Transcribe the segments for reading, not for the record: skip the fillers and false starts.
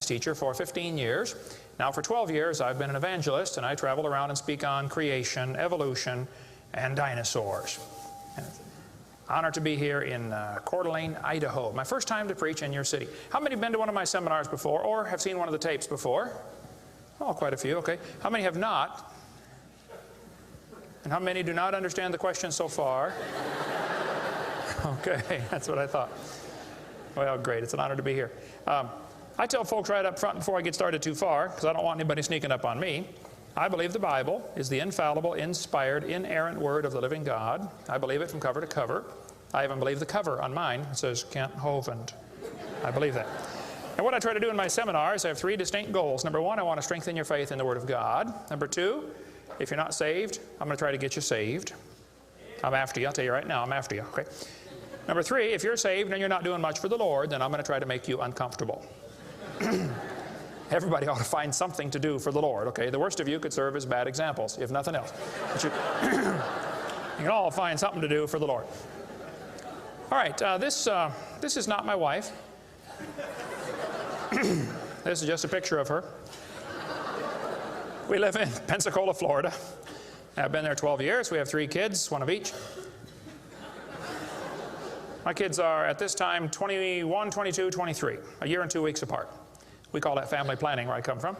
teacher for 15 years. Now for 12 years I've been an evangelist, and I travel around and speak on creation, evolution, and dinosaurs. Honored to be here in Coeur d'Alene, Idaho. My first time to preach in your city. How many have been to one of my seminars before or have seen one of the tapes before? Oh, quite a few, okay. How many have not? And how many do not understand the question so far? Okay, that's what I thought. Well, great, it's an honor to be here. I tell folks right up front before I get started too far, because I don't want anybody sneaking up on me, I believe the Bible is the infallible, inspired, inerrant Word of the living God. I believe it from cover to cover. I even believe the cover on mine. It says Kent Hovind. I believe that. And what I try to do in my seminars, I have three distinct goals. Number one, I want to strengthen your faith in the Word of God. Number two, if you're not saved, I'm going to try to get you saved. I'm after you. I'll tell you right now, I'm after you. Okay. Number three, if you're saved and you're not doing much for the Lord, then I'm going to try to make you uncomfortable. Everybody ought to find something to do for the Lord, okay? The worst of you could serve as bad examples, if nothing else. But you can all find something to do for the Lord. All right, this is not my wife. This is just a picture of her. We live in Pensacola, Florida. I've been there 12 years. We have 3 kids, one of each. My kids are, at this time, 21, 22, 23, a year and 2 weeks apart. We call that family planning where I come from.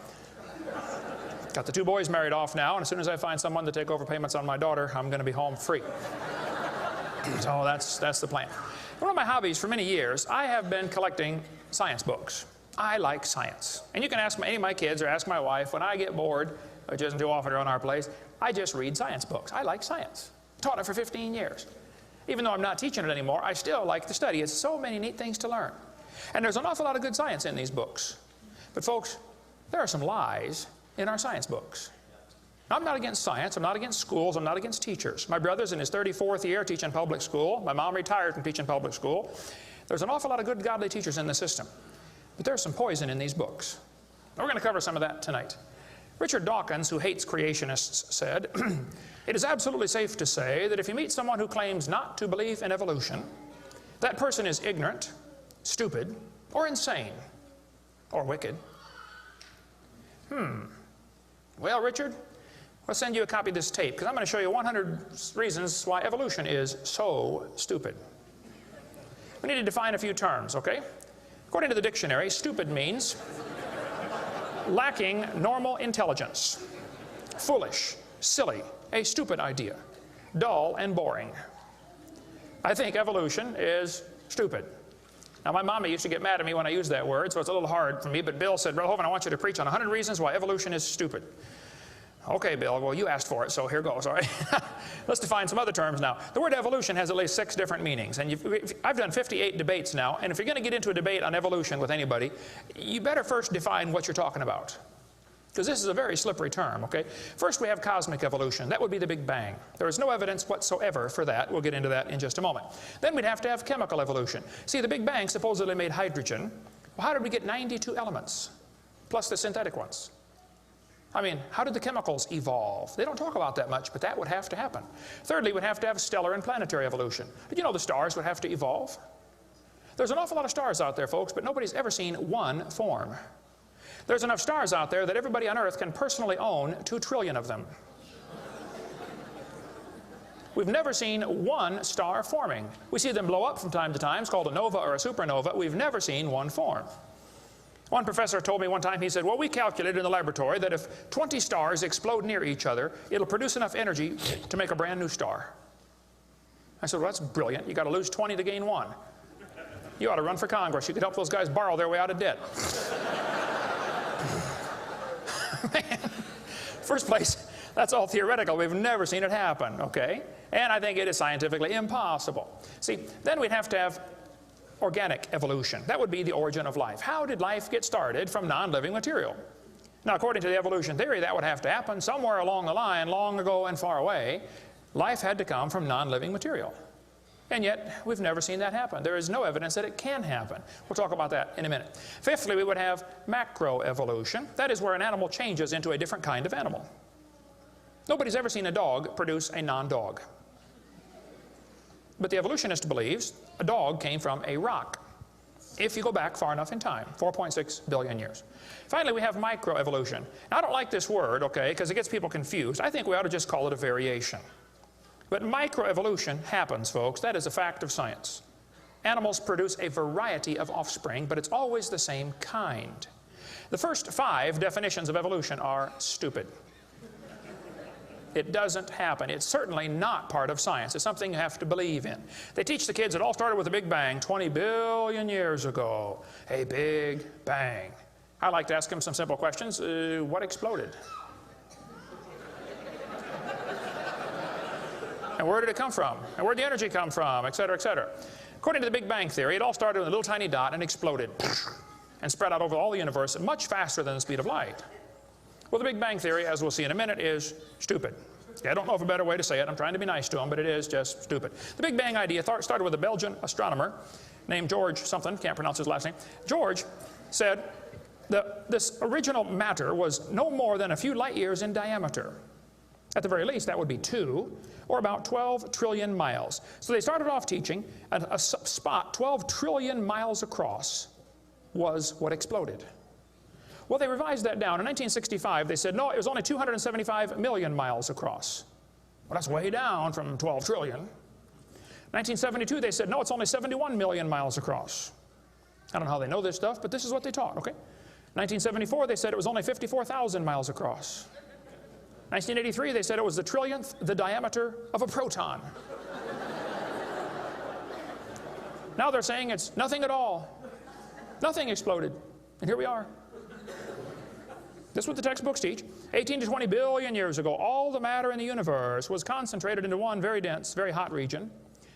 Got the 2 boys married off now, and as soon as I find someone to take over payments on my daughter, I'm going to be home free. So that's the plan. One of my hobbies for many years, I have been collecting science books. I like science. And you can ask any of my kids or ask my wife, when I get bored, which isn't too often around our place, I just read science books. I like science. Taught it for 15 years. Even though I'm not teaching it anymore, I still like to study. It's so many neat things to learn. And there's an awful lot of good science in these books. But folks, there are some lies in our science books. Now, I'm not against science. I'm not against schools. I'm not against teachers. My brother's in his 34th year teaching public school. My mom retired from teaching public school. There's an awful lot of good, godly teachers in the system. But there's some poison in these books. And we're going to cover some of that tonight. Richard Dawkins, who hates creationists, said, "It is absolutely safe to say that if you meet someone who claims not to believe in evolution, that person is ignorant, stupid, or insane, or wicked." Well, Richard, I'll send you a copy of this tape, because I'm going to show you 100 reasons why evolution is so stupid. We need to define a few terms, okay? According to the dictionary, stupid means lacking normal intelligence, foolish, silly, a stupid idea, dull and boring. I think evolution is stupid. Now, my mama used to get mad at me when I used that word, so it's a little hard for me, but Bill said, "Brother Hovind, I want you to preach on 100 reasons why evolution is stupid." Okay, Bill, well, you asked for it, so here goes, all right? Let's define some other terms now. The word evolution has at least 6 different meanings, and I've done 58 debates now, and if you're going to get into a debate on evolution with anybody, you better first define what you're talking about, because this is a very slippery term, okay? First, we have cosmic evolution. That would be the Big Bang. There is no evidence whatsoever for that. We'll get into that in just a moment. Then we'd have to have chemical evolution. See, the Big Bang supposedly made hydrogen. Well, how did we get 92 elements, plus the synthetic ones? I mean, how did the chemicals evolve? They don't talk about that much, but that would have to happen. Thirdly, we'd have to have stellar and planetary evolution. Did you know the stars would have to evolve? There's an awful lot of stars out there, folks, but nobody's ever seen one form. There's enough stars out there that everybody on Earth can personally own 2 trillion of them. We've never seen one star forming. We see them blow up from time to time. It's called a nova or a supernova. We've never seen one form. One professor told me one time, he said, "Well, we calculated in the laboratory that if 20 stars explode near each other, it'll produce enough energy to make a brand new star." I said, "Well, that's brilliant. You got to lose 20 to gain 1. You ought to run for Congress. You could help those guys borrow their way out of debt." Man, first place, that's all theoretical. We've never seen it happen, okay? And I think it is scientifically impossible. See, then we'd have to have organic evolution. That would be the origin of life. How did life get started from non-living material? Now, according to the evolution theory, that would have to happen somewhere along the line, long ago and far away. Life had to come from non-living material. And yet, we've never seen that happen. There is no evidence that it can happen. We'll talk about that in a minute. Fifthly, we would have macroevolution. That is where an animal changes into a different kind of animal. Nobody's ever seen a dog produce a non-dog. But the evolutionist believes a dog came from a rock. if you go back far enough in time, 4.6 billion years. Finally, we have microevolution. Now, I don't like this word, okay, because it gets people confused. I think we ought to just call it a variation. But microevolution happens, folks. That is a fact of science. Animals produce a variety of offspring, but it's always the same kind. The first 5 definitions of evolution are stupid. It doesn't happen. It's certainly not part of science. It's something you have to believe in. They teach the kids it all started with the Big Bang 20 billion years ago. A Big Bang. I like to ask them some simple questions. What exploded? And where did it come from? And where did the energy come from? Et cetera, et cetera. According to the Big Bang theory, it all started with a little tiny dot and exploded and spread out over all the universe much faster than the speed of light. Well, the Big Bang theory, as we'll see in a minute, is stupid. I don't know of a better way to say it. I'm trying to be nice to them, but it is just stupid. The Big Bang idea started with a Belgian astronomer named George something, can't pronounce his last name. George said that this original matter was no more than a few light years in diameter. At the very least, that would be 2, or about 12 trillion miles. So they started off teaching a spot 12 trillion miles across was what exploded. Well, they revised that down. In 1965, they said, no, it was only 275 million miles across. Well, that's way down from 12 trillion. 1972, they said, no, it's only 71 million miles across. I don't know how they know this stuff, but this is what they taught, okay? 1974, they said it was only 54,000 miles across. 1983, they said it was the trillionth the diameter of a proton. Now they're saying it's nothing at all. Nothing exploded. And here we are. This is what the textbooks teach. 18 to 20 billion years ago, all the matter in the universe was concentrated into one very dense, very hot region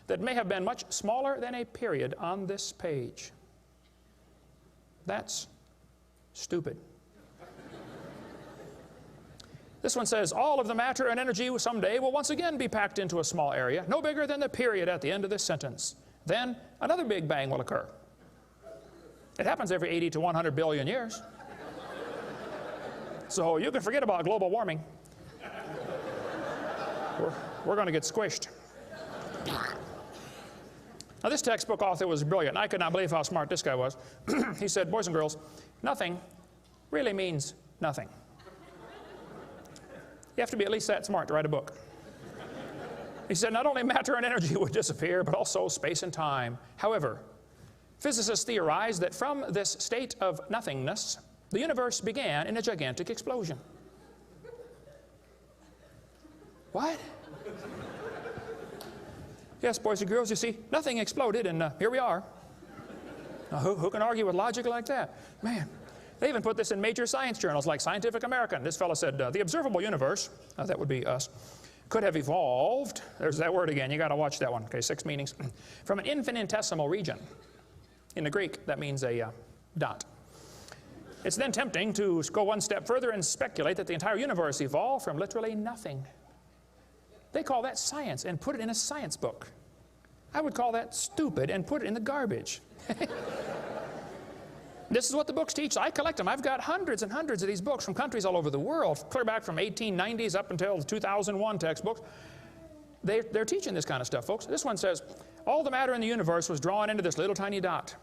that may have been much smaller than a period on this page. That's stupid. This one says, all of the matter and energy someday will once again be packed into a small area, no bigger than the period at the end of this sentence. Then another Big Bang will occur. It happens every 80 to 100 billion years. So you can forget about global warming. We're going to get squished. Now, this textbook author was brilliant. I could not believe how smart this guy was. He said, boys and girls, nothing really means nothing. You have to be at least that smart to write a book. He said, not only matter and energy would disappear, but also space and time. However, physicists theorize that from this state of nothingness, the universe began in a gigantic explosion. What? Yes, boys and girls, you see, nothing exploded, and here we are. Now, who can argue with logic like that? Man, they even put this in major science journals like Scientific American. This fellow said, the observable universe, that would be us, could have evolved, there's that word again, you got to watch that one, okay, 6 meanings, from an infinitesimal region. In the Greek, that means a dot. It's then tempting to go one step further and speculate that the entire universe evolved from literally nothing. They call that science and put it in a science book. I would call that stupid and put it in the garbage. This is what the books teach. I collect them. I've got hundreds and hundreds of these books from countries all over the world, clear back from 1890s up until the 2001 textbooks. They're teaching this kind of stuff, folks. This one says, all the matter in the universe was drawn into this little tiny dot.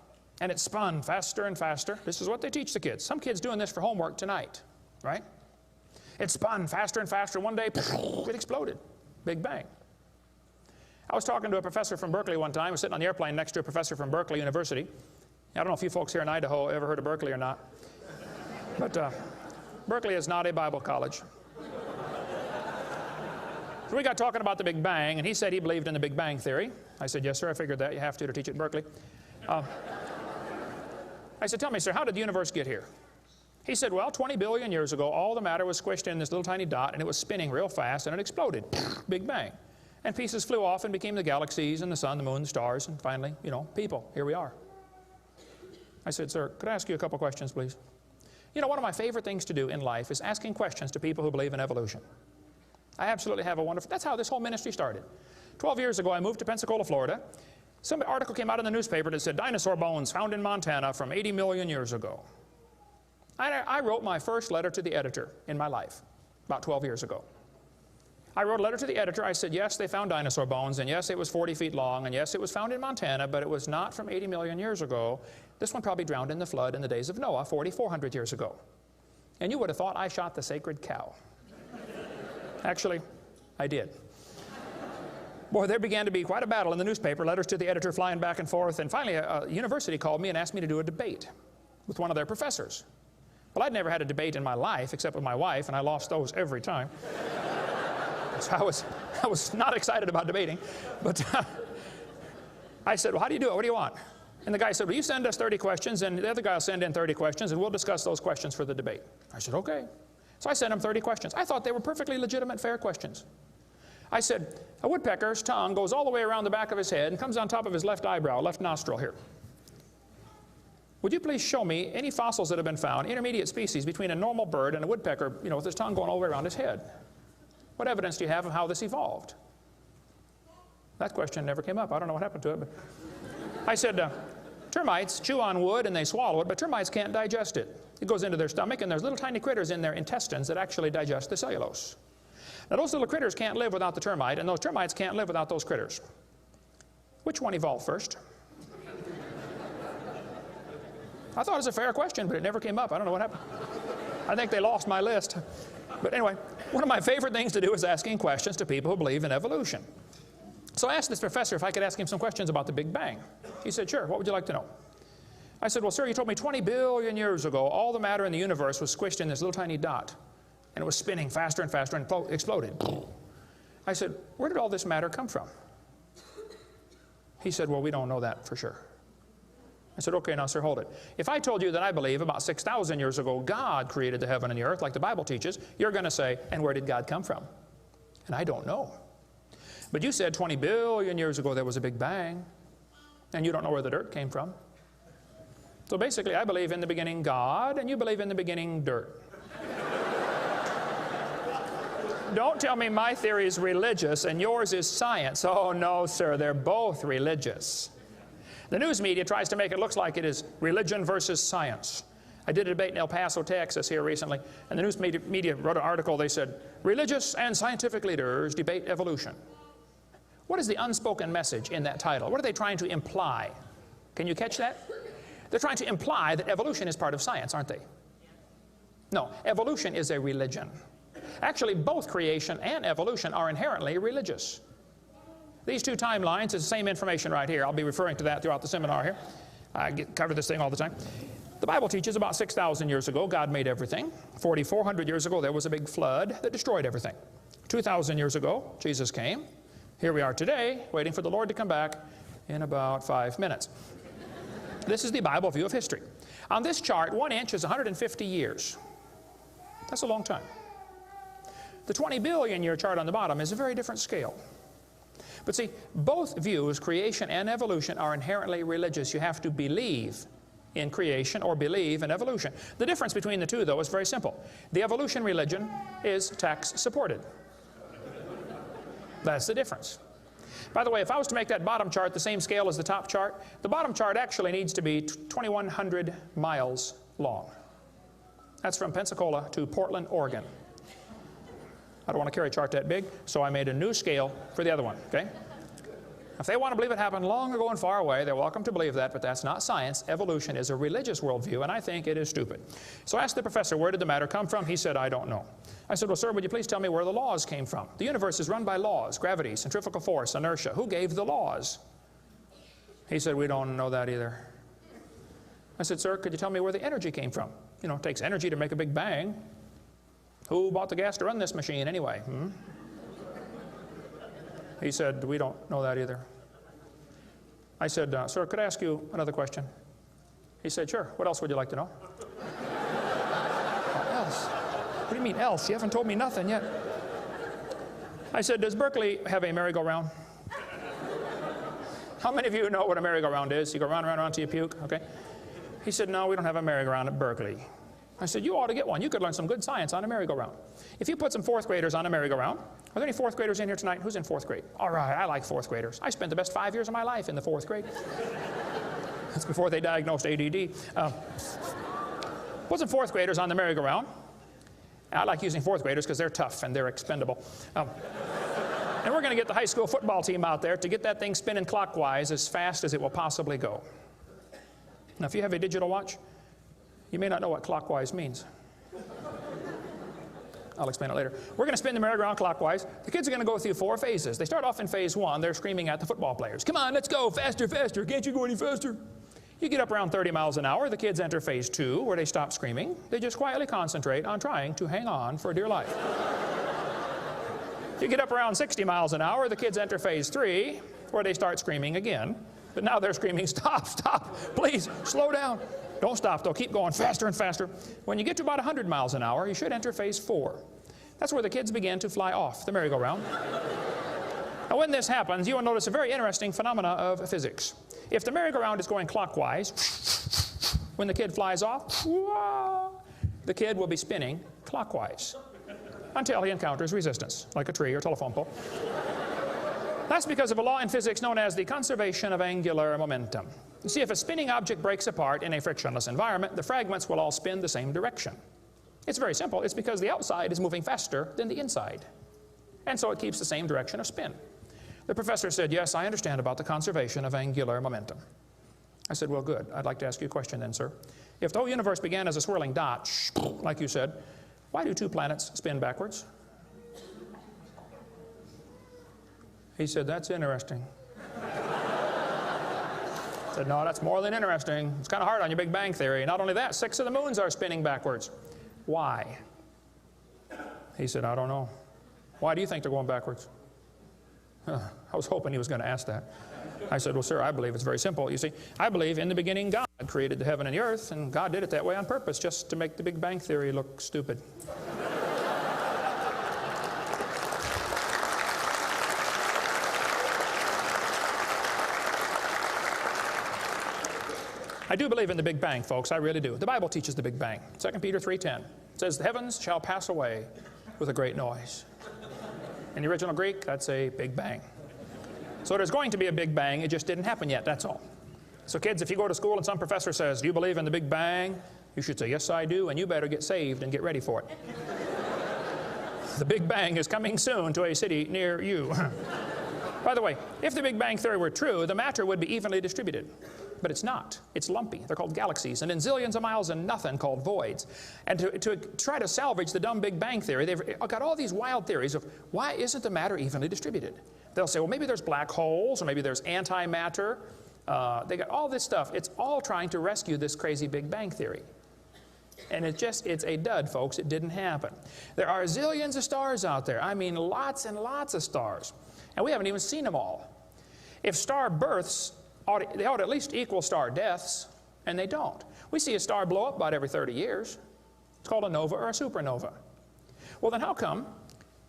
And it spun faster and faster. This is what they teach the kids. Some kids doing this for homework tonight, right? It spun faster and faster. One day, it exploded. Big Bang. I was talking to a professor from Berkeley one time. I was sitting on the airplane next to a professor from Berkeley University. I don't know if you folks here in Idaho ever heard of Berkeley or not. But Berkeley is not a Bible college. So we got talking about the Big Bang, and he said he believed in the Big Bang theory. I said, yes, sir, I figured that. You have to teach it at Berkeley. I said, tell me, sir, how did the universe get here? He said, well, 20 billion years ago, all the matter was squished in this little tiny dot, and it was spinning real fast, and it exploded. Big Bang. And pieces flew off and became the galaxies and the sun, the moon, the stars, and finally, you know, people. Here we are. I said, sir, could I ask you a couple questions, please? You know, one of my favorite things to do in life is asking questions to people who believe in evolution. I absolutely have a wonderful, that's how this whole ministry started. 12 years ago, I moved to Pensacola, Florida. Some article came out in the newspaper that said dinosaur bones found in Montana from 80 million years ago. I wrote my first letter to the editor in my life about 12 years ago. I wrote a letter to the editor. I said, yes, they found dinosaur bones, and yes, it was 40 feet long, and yes, it was found in Montana, but it was not from 80 million years ago. This one probably drowned in the flood in the days of Noah, 4,400 years ago. And you would have thought I shot the sacred cow. Actually, I did. Boy, there began to be quite a battle in the newspaper, letters to the editor flying back and forth, and finally a university called me and asked me to do a debate with one of their professors. Well, I'd never had a debate in my life except with my wife, and I lost those every time. So I was not excited about debating, but I said, well, how do you do it? What do you want? And the guy said, well, you send us 30 questions, and the other guy will send in 30 questions, and we'll discuss those questions for the debate. I said, okay. So I sent him 30 questions. I thought they were perfectly legitimate, fair questions. I said, a woodpecker's tongue goes all the way around the back of his head and comes on top of his left eyebrow, left nostril here. Would you please show me any fossils that have been found, intermediate species between a normal bird and a woodpecker, with his tongue going all the way around his head? What evidence do you have of how this evolved? That question never came up. I don't know what happened to it. But I said, termites chew on wood and they swallow it, but termites can't digest it. It goes into their stomach, and there's little tiny critters in their intestines that actually digest the cellulose. Now, those little critters can't live without the termite, and those termites can't live without those critters. Which one evolved first? I thought it was a fair question, but it never came up. I don't know what happened. I think they lost my list. But anyway, one of my favorite things to do is asking questions to people who believe in evolution. So I asked this professor if I could ask him some questions about the Big Bang. He said, sure, what would you like to know? I said, well, sir, you told me 20 billion years ago all the matter in the universe was squished in this little tiny dot, and it was spinning faster and faster and exploded. I said, where did all this matter come from? He said, well, we don't know that for sure. I said, okay, now, sir, hold it. If I told you that I believe about 6,000 years ago God created the heaven and the earth, like the Bible teaches, you're going to say, and where did God come from? And I don't know. But you said 20 billion years ago there was a Big Bang, and you don't know where the dirt came from. So basically, I believe in the beginning God, and you believe in the beginning dirt. Don't tell me my theory is religious and yours is science. Oh, no, sir, they're both religious. The news media tries to make it look like it is religion versus science. I did a debate in El Paso, Texas here recently, and the news media wrote an article. They said, religious and scientific leaders debate evolution. What is the unspoken message in that title? What are they trying to imply? Can you catch that? They're trying to imply that evolution is part of science, aren't they? No, evolution is a religion. Actually, both creation and evolution are inherently religious. These two timelines is the same information right here. I'll be referring to that throughout the seminar here. I cover this thing all the time. The Bible teaches about 6,000 years ago, God made everything. 4,400 years ago, there was a big flood that destroyed everything. 2,000 years ago, Jesus came. Here we are today, waiting for the Lord to come back in about 5 minutes. This is the Bible view of history. On this chart, 1 inch is 150 years. That's a long time. The 20 billion year chart on the bottom is a very different scale. But see, both views, creation and evolution, are inherently religious. You have to believe in creation or believe in evolution. The difference between the two, though, is very simple. The evolution religion is tax-supported. That's the difference. By the way, if I was to make that bottom chart the same scale as the top chart, the bottom chart actually needs to be 2,100 miles long. That's from Pensacola to Portland, Oregon. I don't want to carry a chart that big, so I made a new scale for the other one, okay? If they want to believe it happened long ago and far away, they're welcome to believe that, but that's not science. Evolution is a religious worldview, and I think it is stupid. So I asked the professor, where did the matter come from? He said, I don't know. I said, well, sir, would you please tell me where the laws came from? The universe is run by laws, gravity, centrifugal force, inertia. Who gave the laws? He said, we don't know that either. I said, sir, could you tell me where the energy came from? You know, it takes energy to make a big bang. Who bought the gas to run this machine anyway? He said, we don't know that either. I said, sir, could I ask you another question? He said, sure. What else would you like to know? What else? What do you mean else? You haven't told me nothing yet. I said, does Berkeley have a merry-go-round? How many of you know what a merry-go-round is? You go round and round until you puke, okay? He said, no, we don't have a merry-go-round at Berkeley. I said, you ought to get one. You could learn some good science on a merry-go-round. If you put some fourth graders on a merry-go-round, are there any fourth graders in here tonight? Who's in fourth grade? All right, I like fourth graders. I spent the best 5 years of my life in the fourth grade. That's before they diagnosed ADD. Put some fourth graders on the merry-go-round. I like using fourth graders because they're tough and they're expendable. And we're going to get the high school football team out there to get that thing spinning clockwise as fast as it will possibly go. Now, if you have a digital watch, you may not know what clockwise means. I'll explain it later. We're going to spin the merry-go-round clockwise. The kids are going to go through 4 phases. They start off in phase 1. They're screaming at the football players. Come on, let's go, faster, faster. Can't you go any faster? You get up around 30 miles an hour. The kids enter phase 2, where they stop screaming. They just quietly concentrate on trying to hang on for dear life. You get up around 60 miles an hour. The kids enter phase 3, where they start screaming again. But now they're screaming, stop, stop, please, slow down. Don't stop, though. Keep going faster and faster. When you get to about 100 miles an hour, you should enter phase 4. That's where the kids begin to fly off the merry-go-round. Now, when this happens, you will notice a very interesting phenomena of physics. If the merry-go-round is going clockwise, when the kid flies off, the kid will be spinning clockwise until he encounters resistance, like a tree or telephone pole. That's because of a law in physics known as the conservation of angular momentum. You see, if a spinning object breaks apart in a frictionless environment, the fragments will all spin the same direction. It's very simple. It's because the outside is moving faster than the inside. And so it keeps the same direction of spin. The professor said, yes, I understand about the conservation of angular momentum. I said, well, good. I'd like to ask you a question then, sir. If the whole universe began as a swirling dot, like you said, why do 2 planets spin backwards? He said, that's interesting. I said, no, that's more than interesting. It's kind of hard on your Big Bang Theory. Not only that, 6 of the moons are spinning backwards. Why? He said, I don't know. Why do you think they're going backwards? I was hoping he was going to ask that. I said, well, sir, I believe it's very simple. You see, I believe in the beginning God created the heaven and the earth, and God did it that way on purpose, just to make the Big Bang Theory look stupid. I do believe in the Big Bang, folks. I really do. The Bible teaches the Big Bang. 2 Peter 3:10 says, the heavens shall pass away with a great noise. In the original Greek, that's a Big Bang. So there's going to be a Big Bang. It just didn't happen yet, that's all. So kids, if you go to school and some professor says, do you believe in the Big Bang? You should say, yes, I do, and you better get saved and get ready for it. The Big Bang is coming soon to a city near you. By the way, if the Big Bang Theory were true, the matter would be evenly distributed. But it's not. It's lumpy. They're called galaxies. And in zillions of miles and nothing called voids. And to try to salvage the dumb Big Bang Theory, they've got all these wild theories of why isn't the matter evenly distributed? They'll say, well, maybe there's black holes, or maybe there's antimatter. They got all this stuff. It's all trying to rescue this crazy Big Bang Theory. And it's a dud, folks. It didn't happen. There are zillions of stars out there. I mean, lots and lots of stars. And we haven't even seen them all. If star births, they ought to at least equal star deaths, and they don't. We see a star blow up about every 30 years. It's called a nova or a supernova. Well, then how come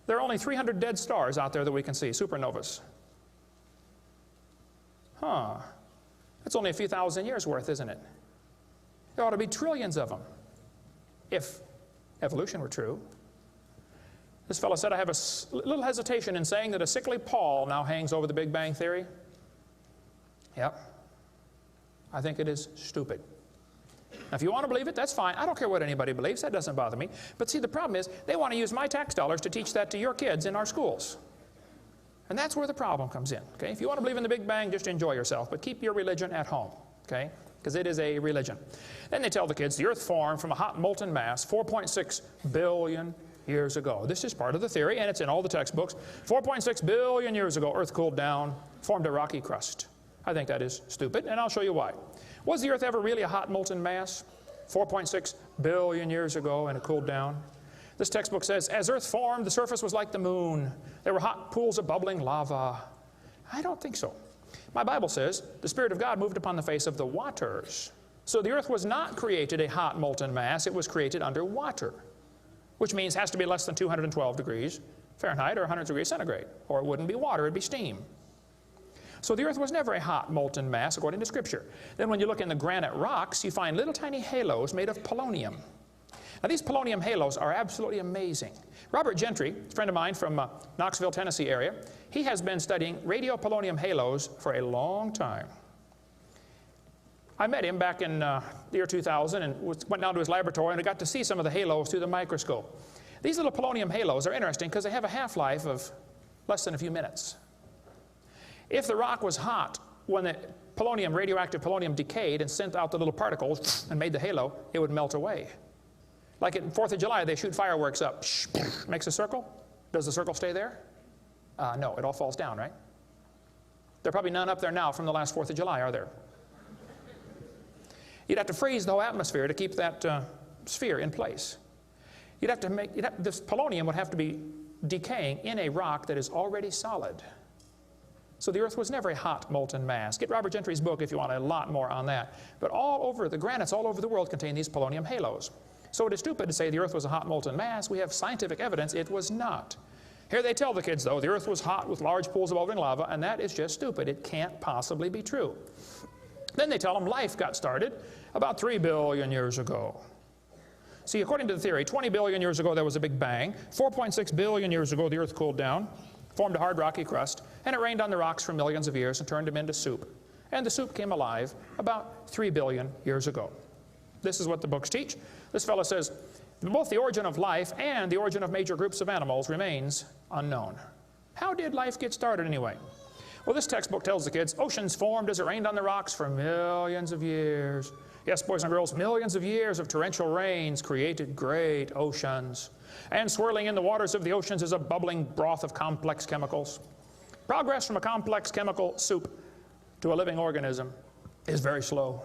there are only 300 dead stars out there that we can see, supernovas? That's only a few thousand years worth, isn't it? There ought to be trillions of them, if evolution were true. This fellow said, I have a little hesitation in saying that a sickly pall now hangs over the Big Bang Theory. Yep. I think it is stupid. Now, if you want to believe it, that's fine. I don't care what anybody believes. That doesn't bother me. But see, the problem is they want to use my tax dollars to teach that to your kids in our schools. And that's where the problem comes in. Okay? If you want to believe in the Big Bang, just enjoy yourself. But keep your religion at home. Okay? Because it is a religion. Then they tell the kids the earth formed from a hot molten mass 4.6 billion years ago. This is part of the theory, and it's in all the textbooks. 4.6 billion years ago, earth cooled down, formed a rocky crust. I think that is stupid, and I'll show you why. Was the earth ever really a hot molten mass 4.6 billion years ago, and it cooled down? This textbook says, as earth formed, the surface was like the moon. There were hot pools of bubbling lava. I don't think so. My Bible says the Spirit of God moved upon the face of the waters. So the earth was not created a hot molten mass. It was created under water, which means it has to be less than 212 degrees Fahrenheit or 100 degrees centigrade, or it wouldn't be water, it'd be steam. So the earth was never a hot molten mass according to Scripture. Then when you look in the granite rocks, you find little tiny halos made of polonium. Now these polonium halos are absolutely amazing. Robert Gentry, a friend of mine from Knoxville, Tennessee area, he has been studying radiopolonium halos for a long time. I met him back in the year 2000 and went down to his laboratory, and I got to see some of the halos through the microscope. These little polonium halos are interesting because they have a half-life of less than a few minutes. If the rock was hot, when the polonium, radioactive polonium, decayed and sent out the little particles and made the halo, it would melt away. Like at 4th of July, they shoot fireworks up. Makes a circle. Does the circle stay there? No, it all falls down, right? There are probably none up there now from the last 4th of July, are there? You'd have to freeze the whole atmosphere to keep that sphere in place. This polonium would have to be decaying in a rock that is already solid. So the Earth was never a hot molten mass. Get Robert Gentry's book if you want a lot more on that. But all over, the granites all over the world contain these polonium halos. So it is stupid to say the Earth was a hot molten mass. We have scientific evidence it was not. Here they tell the kids, though, the Earth was hot with large pools of bubbling lava, and that is just stupid. It can't possibly be true. Then they tell them life got started about 3 billion years ago. See, according to the theory, 20 billion years ago there was a big bang. 4.6 billion years ago the Earth cooled down, formed a hard rocky crust, and it rained on the rocks for millions of years and turned them into soup. And the soup came alive about 3 billion years ago. This is what the books teach. This fellow says, both the origin of life and the origin of major groups of animals remains unknown. How did life get started anyway? Well, this textbook tells the kids, oceans formed as it rained on the rocks for millions of years. Yes, boys and girls, millions of years of torrential rains created great oceans. And swirling in the waters of the oceans is a bubbling broth of complex chemicals. Progress from a complex chemical soup to a living organism is very slow.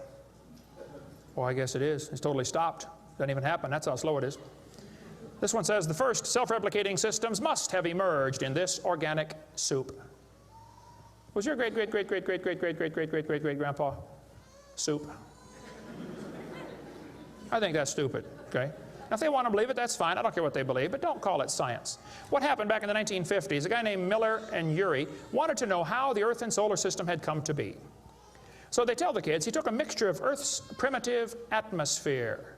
Well, I guess it is. It's totally stopped. Doesn't even happen. That's how slow it is. This one says, the first self-replicating systems must have emerged in this organic soup. Was your great-great-great-great-great-great-great-great-great-great-great-grandpa soup? I think that's stupid, okay? Now, if they want to believe it, that's fine. I don't care what they believe, but don't call it science. What happened back in the 1950s, a guy named Miller and Urey wanted to know how the Earth and solar system had come to be. So they tell the kids he took a mixture of Earth's primitive atmosphere.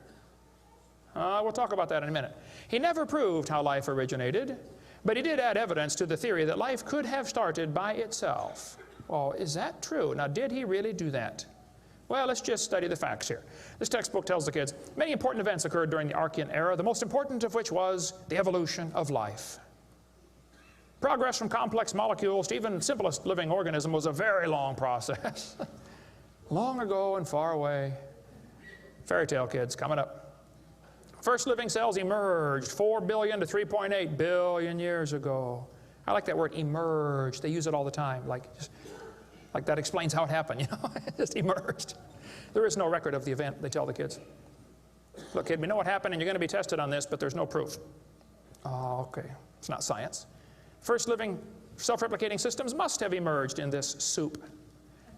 We'll talk about that in a minute. He never proved how life originated, but he did add evidence to the theory that life could have started by itself. Well, is that true? Now, did he really do that? Well, let's just study the facts here. This textbook tells the kids, many important events occurred during the Archean era, the most important of which was the evolution of life. Progress from complex molecules to even simplest living organism was a very long process. Long ago and far away. Fairy tale kids, coming up. First living cells emerged 4 billion to 3.8 billion years ago. I like that word, emerged. They use it all the time. Like that explains how it happened, you know. It just emerged. There is no record of the event, they tell the kids. Look, kid, we know what happened and you're going to be tested on this, but there's no proof. Oh, okay. It's not science. First living self-replicating systems must have emerged in this soup.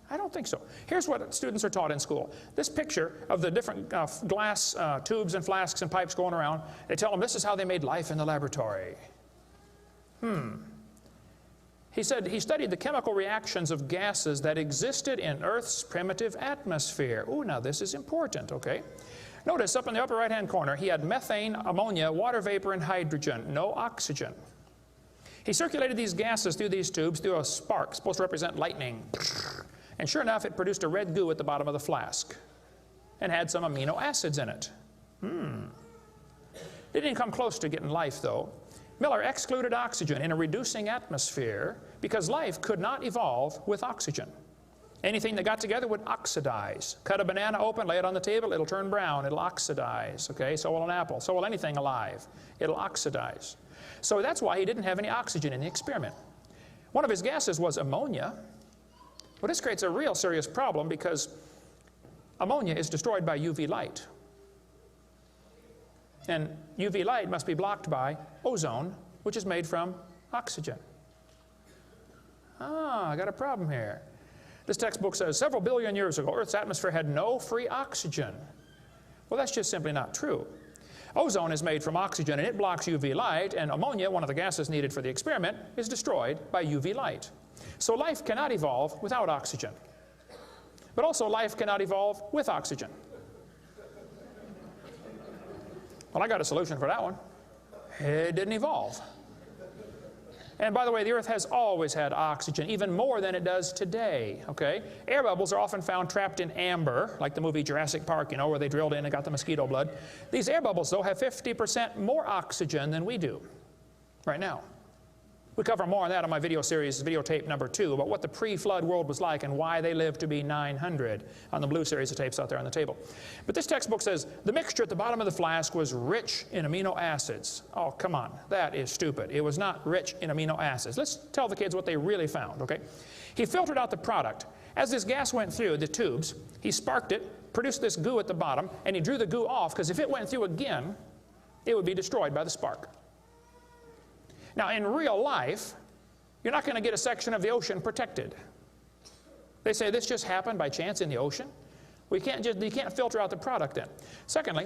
I don't think so. Here's what students are taught in school. This picture of the different glass tubes and flasks and pipes going around, they tell them this is how they made life in the laboratory. He said he studied the chemical reactions of gases that existed in Earth's primitive atmosphere. Ooh, now this is important, okay? Notice up in the upper right-hand corner, he had methane, ammonia, water vapor, and hydrogen, no oxygen. He circulated these gases through these tubes through a spark, supposed to represent lightning. And sure enough, it produced a red goo at the bottom of the flask and had some amino acids in it. It didn't come close to getting life, though. Miller excluded oxygen in a reducing atmosphere because life could not evolve with oxygen. Anything that got together would oxidize. Cut a banana open, lay it on the table, it'll turn brown, it'll oxidize, okay? So will an apple, so will anything alive. It'll oxidize. So that's why he didn't have any oxygen in the experiment. One of his gases was ammonia. Well, this creates a real serious problem because ammonia is destroyed by UV light. And UV light must be blocked by ozone, which is made from oxygen. I got a problem here. This textbook says several billion years ago, Earth's atmosphere had no free oxygen. Well, that's just simply not true. Ozone is made from oxygen and it blocks UV light, and ammonia, one of the gases needed for the experiment, is destroyed by UV light. So life cannot evolve without oxygen. But also life cannot evolve with oxygen. Well, I got a solution for that one. It didn't evolve. And by the way, the Earth has always had oxygen, even more than it does today, okay? Air bubbles are often found trapped in amber, like the movie Jurassic Park, you know, where they drilled in and got the mosquito blood. These air bubbles, though, have 50% more oxygen than we do right now. We cover more on that on my video series, videotape number 2, about what the pre-flood world was like and why they lived to be 900 on the blue series of tapes out there on the table. But this textbook says the mixture at the bottom of the flask was rich in amino acids. Oh, come on, that is stupid. It was not rich in amino acids. Let's tell the kids what they really found, okay? He filtered out the product. As this gas went through the tubes, he sparked it, produced this goo at the bottom, and he drew the goo off, because if it went through again, it would be destroyed by the spark. Now, in real life, you're not going to get a section of the ocean protected. They say this just happened by chance in the ocean. You can't filter out the product then. Secondly,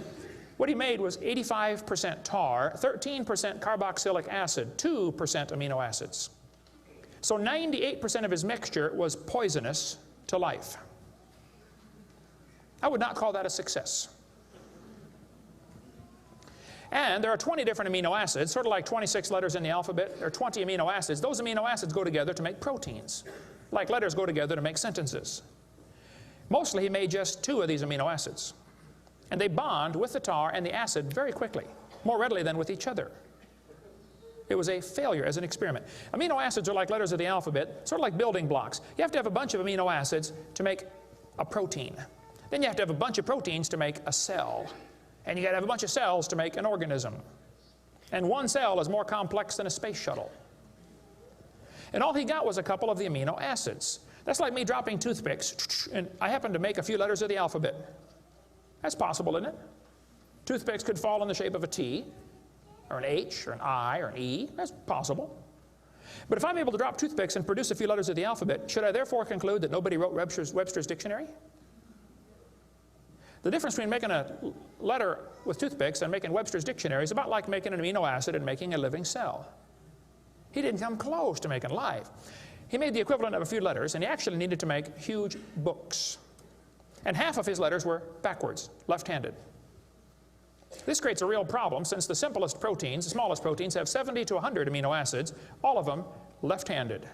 what he made was 85% tar, 13% carboxylic acid, 2% amino acids. So 98% of his mixture was poisonous to life. I would not call that a success. And there are 20 different amino acids, sort of like 26 letters in the alphabet. There are 20 amino acids. Those amino acids go together to make proteins, like letters go together to make sentences. Mostly he made just 2 of these amino acids. And they bond with the tar and the acid very quickly, more readily than with each other. It was a failure as an experiment. Amino acids are like letters of the alphabet, sort of like building blocks. You have to have a bunch of amino acids to make a protein. Then you have to have a bunch of proteins to make a cell. And you got to have a bunch of cells to make an organism. And one cell is more complex than a space shuttle. And all he got was a couple of the amino acids. That's like me dropping toothpicks, and I happen to make a few letters of the alphabet. That's possible, isn't it? Toothpicks could fall in the shape of a T, or an H, or an I, or an E. That's possible. But if I'm able to drop toothpicks and produce a few letters of the alphabet, should I therefore conclude that nobody wrote Webster's dictionary? The difference between making a letter with toothpicks and making Webster's dictionary is about like making an amino acid and making a living cell. He didn't come close to making life. He made the equivalent of a few letters, and he actually needed to make huge books. And half of his letters were backwards, left-handed. This creates a real problem, since the simplest proteins, the smallest proteins, have 70 to 100 amino acids, all of them left-handed.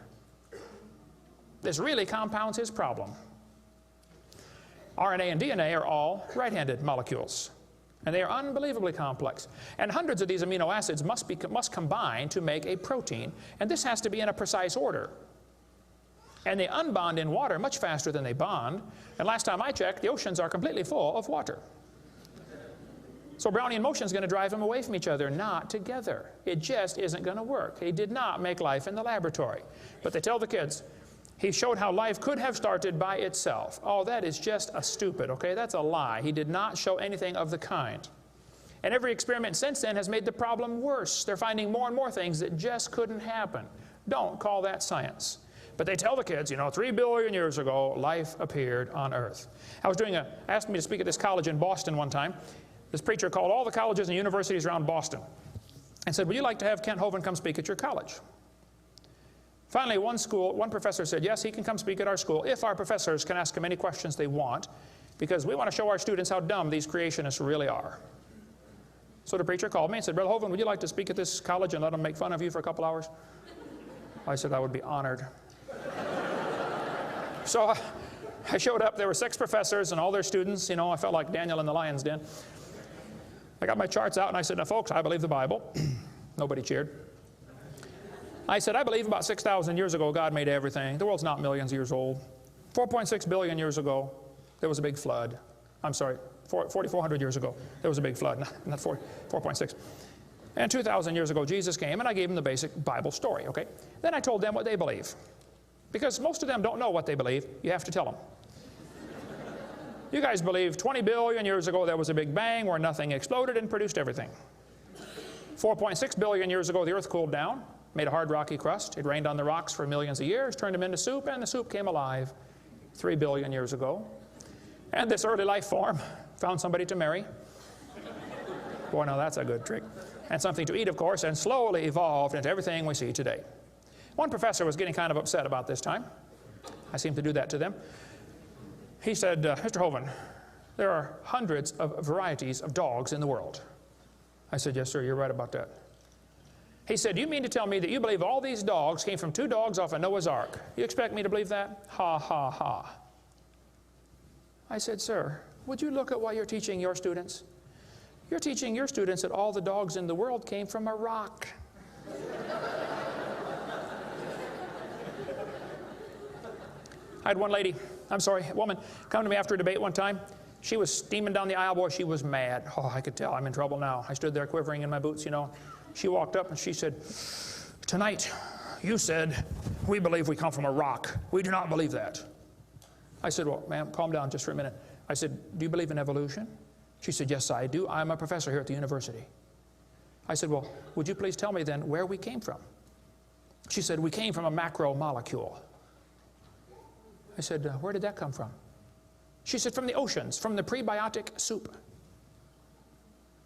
This really compounds his problem. RNA and DNA are all right-handed molecules, and they are unbelievably complex. And hundreds of these amino acids must combine to make a protein, and this has to be in a precise order. And they unbond in water much faster than they bond, and last time I checked, the oceans are completely full of water. So Brownian motion is going to drive them away from each other, not together. It just isn't going to work. He did not make life in the laboratory. But they tell the kids, he showed how life could have started by itself. Oh, that is just a stupid, okay? That's a lie. He did not show anything of the kind. And every experiment since then has made the problem worse. They're finding more and more things that just couldn't happen. Don't call that science. But they tell the kids, 3 billion years ago, life appeared on Earth. Asked me to speak at this college in Boston one time. This preacher called all the colleges and universities around Boston and said, would you like to have Kent Hovind come speak at your college? Finally, one professor said, yes, he can come speak at our school if our professors can ask him any questions they want, because we want to show our students how dumb these creationists really are. So the preacher called me and said, Brother Hovind, would you like to speak at this college and let them make fun of you for a couple hours? I said, I would be honored. So I showed up. There were 6 professors and all their students. I felt like Daniel in the lion's den. I got my charts out and I said, now folks, I believe the Bible. Nobody cheered. I said, I believe about 6,000 years ago God made everything. The world's not millions of years old. 4.6 billion years ago, there was a big flood. I'm sorry, 4,400 years ago, there was a big flood, not 4.6. And 2,000 years ago, Jesus came, and I gave them the basic Bible story, okay? Then I told them what they believe. Because most of them don't know what they believe, you have to tell them. You guys believe 20 billion years ago there was a big bang where nothing exploded and produced everything. 4.6 billion years ago the earth cooled down, made a hard rocky crust. It rained on the rocks for millions of years, turned them into soup, and the soup came alive 3 billion years ago. And this early life form found somebody to marry. Boy, now that's a good trick. And something to eat, of course, and slowly evolved into everything we see today. One professor was getting kind of upset about this time. I seem to do that to them. He said, Mr. Hovind, there are hundreds of varieties of dogs in the world. I said, yes, sir, you're right about that. He said, you mean to tell me that you believe all these dogs came from 2 dogs off a Noah's Ark? You expect me to believe that? Ha, ha, ha. I said, sir, would you look at what you're teaching your students? You're teaching your students that all the dogs in the world came from a rock. I had one lady, a woman, come to me after a debate one time. She was steaming down the aisle. Boy, she was mad. Oh, I could tell I'm in trouble now. I stood there quivering in my boots, you know. She walked up and she said, "Tonight, you said, we believe we come from a rock. We do not believe that." I said, "Well, ma'am, calm down just for a minute." I said, "Do you believe in evolution?" She said, "Yes, I do. I'm a professor here at the university." I said, "Well, would you please tell me then where we came from?" She said, "We came from a macromolecule." I said, "Where did that come from?" She said, "From the oceans, from the prebiotic soup."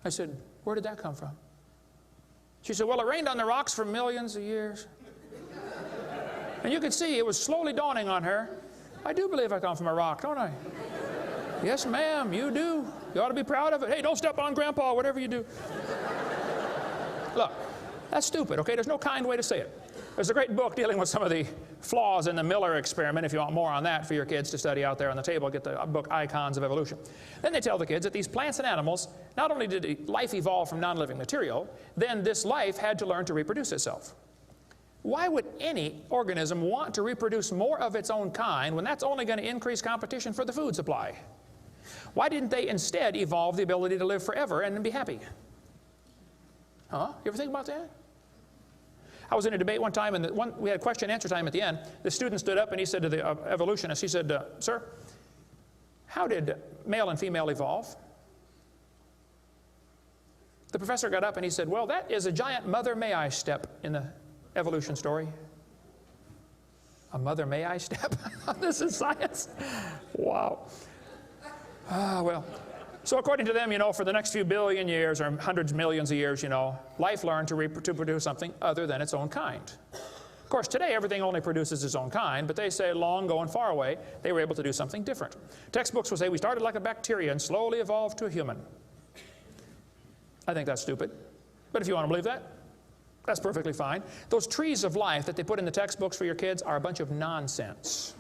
I said, "Where did that come from?" She said, "Well, it rained on the rocks for millions of years." And you could see it was slowly dawning on her. I do believe I come from a rock, don't I? Yes, ma'am, you do. You ought to be proud of it. Hey, don't step on Grandpa, whatever you do. Look, that's stupid, okay? There's no kind way to say it. There's a great book dealing with some of the flaws in the Miller experiment. If you want more on that for your kids to study out there on the table, get the book Icons of Evolution. Then they tell the kids that these plants and animals, not only did life evolve from non-living material, then this life had to learn to reproduce itself. Why would any organism want to reproduce more of its own kind when that's only going to increase competition for the food supply? Why didn't they instead evolve the ability to live forever and be happy? Huh? You ever think about that? I was in a debate one time, and we had question and answer time at the end. The student stood up and he said to the evolutionist, he said, "Sir, how did male and female evolve?" The professor got up and he said, "Well, that is a giant mother may I step in the evolution story." A mother may I step? This is science. Wow. Well, so according to them, you know, for the next few billion years or hundreds of millions of years, you know, life learned to produce something other than its own kind. Of course, today everything only produces its own kind, but they say long ago and far away, they were able to do something different. Textbooks will say we started like a bacteria and slowly evolved to a human. I think that's stupid. But if you want to believe that, that's perfectly fine. Those trees of life that they put in the textbooks for your kids are a bunch of nonsense.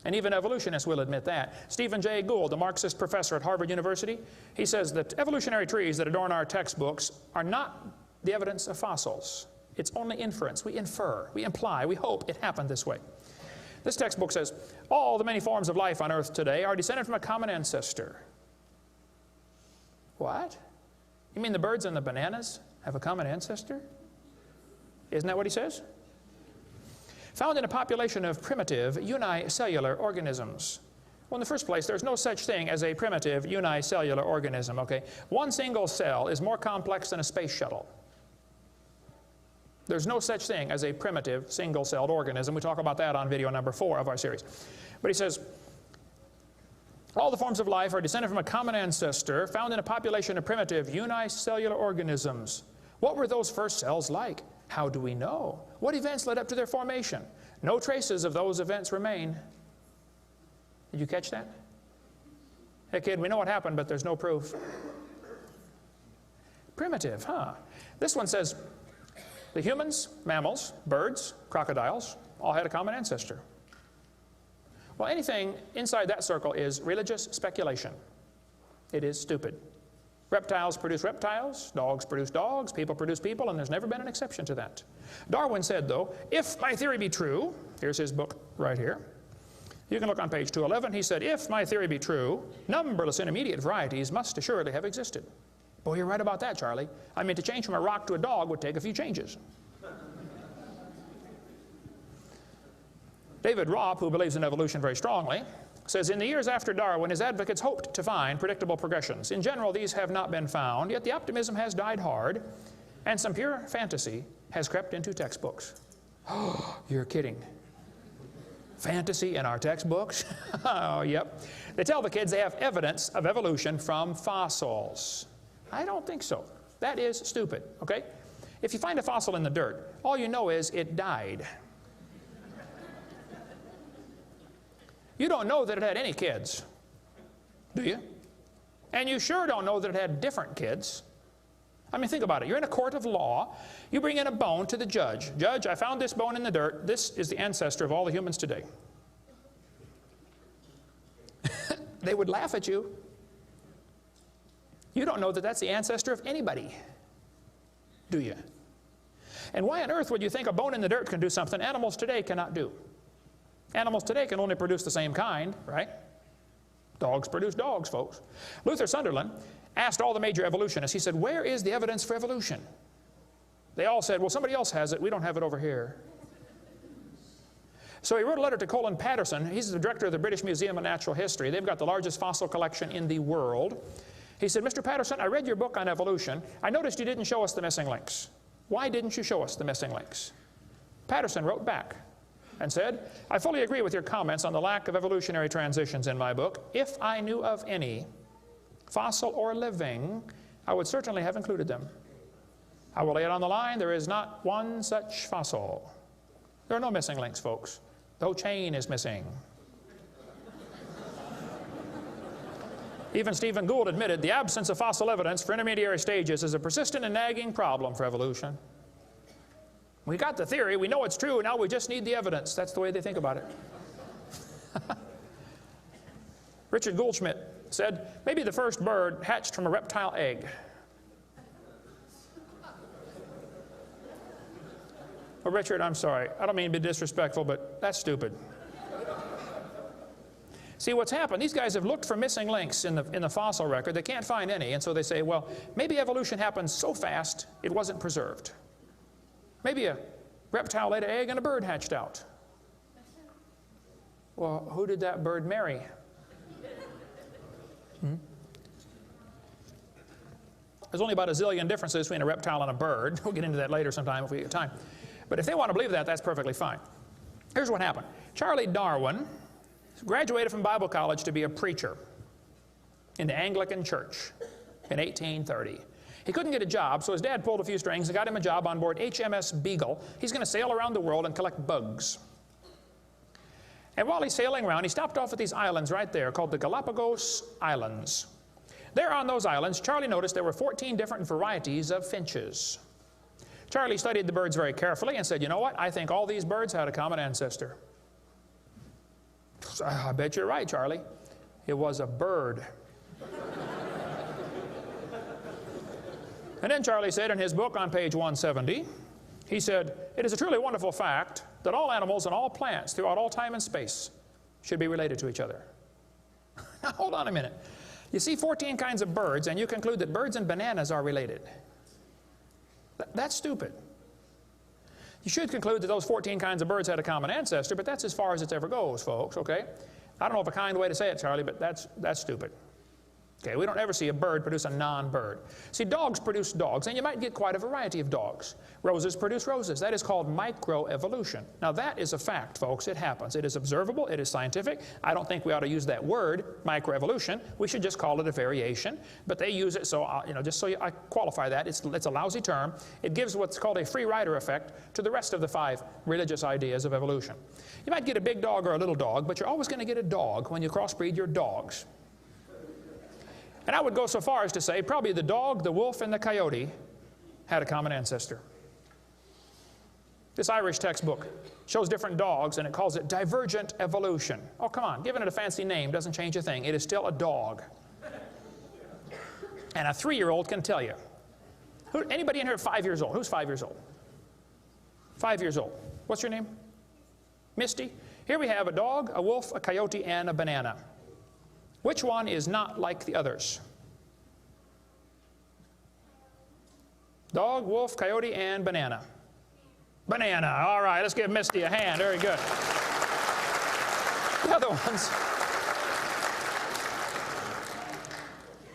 And even evolutionists will admit that. Stephen Jay Gould, the Marxist professor at Harvard University, he says that evolutionary trees that adorn our textbooks are not the evidence of fossils. It's only inference. We infer, we imply, we hope it happened this way. This textbook says, all the many forms of life on Earth today are descended from a common ancestor. What? You mean the birds and the bananas have a common ancestor? Isn't that what he says? Found in a population of primitive unicellular organisms. Well, in the first place, there's no such thing as a primitive unicellular organism, okay? One single cell is more complex than a space shuttle. There's no such thing as a primitive single-celled organism. We talk about that on video number 4 of our series. But he says, all the forms of life are descended from a common ancestor found in a population of primitive unicellular organisms. What were those first cells like? How do we know? What events led up to their formation? No traces of those events remain. Did you catch that? Hey kid, we know what happened, but there's no proof. Primitive, huh? This one says, the humans, mammals, birds, crocodiles, all had a common ancestor. Well, anything inside that circle is religious speculation. It is stupid. Reptiles produce reptiles, dogs produce dogs, people produce people, and there's never been an exception to that. Darwin said, though, if my theory be true, here's his book right here. You can look on page 211. He said, if my theory be true, numberless intermediate varieties must assuredly have existed. Boy, you're right about that, Charlie. I mean, to change from a rock to a dog would take a few changes. David Robb, who believes in evolution very strongly, says, in the years after Darwin, his advocates hoped to find predictable progressions. In general, these have not been found, yet the optimism has died hard, and some pure fantasy has crept into textbooks. Oh, you're kidding. Fantasy in our textbooks? Oh, yep. They tell the kids they have evidence of evolution from fossils. I don't think so. That is stupid, okay? If you find a fossil in the dirt, all you know is it died. You don't know that it had any kids, do you? And you sure don't know that it had different kids. I mean, think about it. You're in a court of law. You bring in a bone to the judge. Judge, I found this bone in the dirt. This is the ancestor of all the humans today. They would laugh at you. You don't know that that's the ancestor of anybody, do you? And why on earth would you think a bone in the dirt can do something animals today cannot do? Animals today can only produce the same kind, right? Dogs produce dogs, folks. Luther Sunderland asked all the major evolutionists, he said, where is the evidence for evolution? They all said, well, somebody else has it. We don't have it over here. So he wrote a letter to Colin Patterson. He's the director of the British Museum of Natural History. They've got the largest fossil collection in the world. He said, Mr. Patterson, I read your book on evolution. I noticed you didn't show us the missing links. Why didn't you show us the missing links? Patterson wrote back and said, I fully agree with your comments on the lack of evolutionary transitions in my book. If I knew of any, fossil or living, I would certainly have included them. I will lay it on the line, there is not one such fossil. There are no missing links, folks. No chain is missing. Even Stephen Gould admitted the absence of fossil evidence for intermediary stages is a persistent and nagging problem for evolution. We got the theory, we know it's true, now we just need the evidence. That's the way they think about it. Richard Goldschmidt said, maybe the first bird hatched from a reptile egg. Well, Richard, I'm sorry. I don't mean to be disrespectful, but that's stupid. See, what's happened, these guys have looked for missing links in the fossil record. They can't find any, and so they say, well, maybe evolution happened so fast it wasn't preserved. Maybe a reptile laid an egg and a bird hatched out. Well, who did that bird marry? There's only about a zillion differences between a reptile and a bird. We'll get into that later sometime if we get time. But if they want to believe that, that's perfectly fine. Here's what happened. Charlie Darwin graduated from Bible college to be a preacher in the Anglican Church in 1830. He couldn't get a job, so his dad pulled a few strings and got him a job on board HMS Beagle. He's going to sail around the world and collect bugs. And while he's sailing around, he stopped off at these islands right there called the Galapagos Islands. There on those islands, Charlie noticed there were 14 different varieties of finches. Charlie studied the birds very carefully and said, you know what, I think all these birds had a common ancestor. I bet you're right, Charlie. It was a bird. And then Charlie said in his book on page 170, he said, it is a truly wonderful fact that all animals and all plants throughout all time and space should be related to each other. Now, hold on a minute. You see 14 kinds of birds, and you conclude that birds and bananas are related. That's stupid. You should conclude that those 14 kinds of birds had a common ancestor, but that's as far as it ever goes, folks, okay? I don't know of a kind way to say it, Charlie, but that's stupid. Okay, we don't ever see a bird produce a non-bird. See, dogs produce dogs, and you might get quite a variety of dogs. Roses produce roses. That is called microevolution. Now, that is a fact, folks. It happens. It is observable. It is scientific. I don't think we ought to use that word, microevolution. We should just call it a variation. But they use it so, just so I qualify that. It's a lousy term. It gives what's called a free rider effect to the rest of the 5 religious ideas of evolution. You might get a big dog or a little dog, but you're always going to get a dog when you crossbreed your dogs. And I would go so far as to say probably the dog, the wolf, and the coyote had a common ancestor. This Irish textbook shows different dogs, and it calls it divergent evolution. Oh, come on. Giving it a fancy name doesn't change a thing. It is still a dog. And a 3-year-old can tell you. Anybody in here 5 years old? Who's 5 years old? 5 years old. What's your name? Misty. Here we have a dog, a wolf, a coyote, and a banana. Which one is not like the others? Dog, wolf, coyote, and banana. Banana. All right, let's give Misty a hand. Very good. The other ones.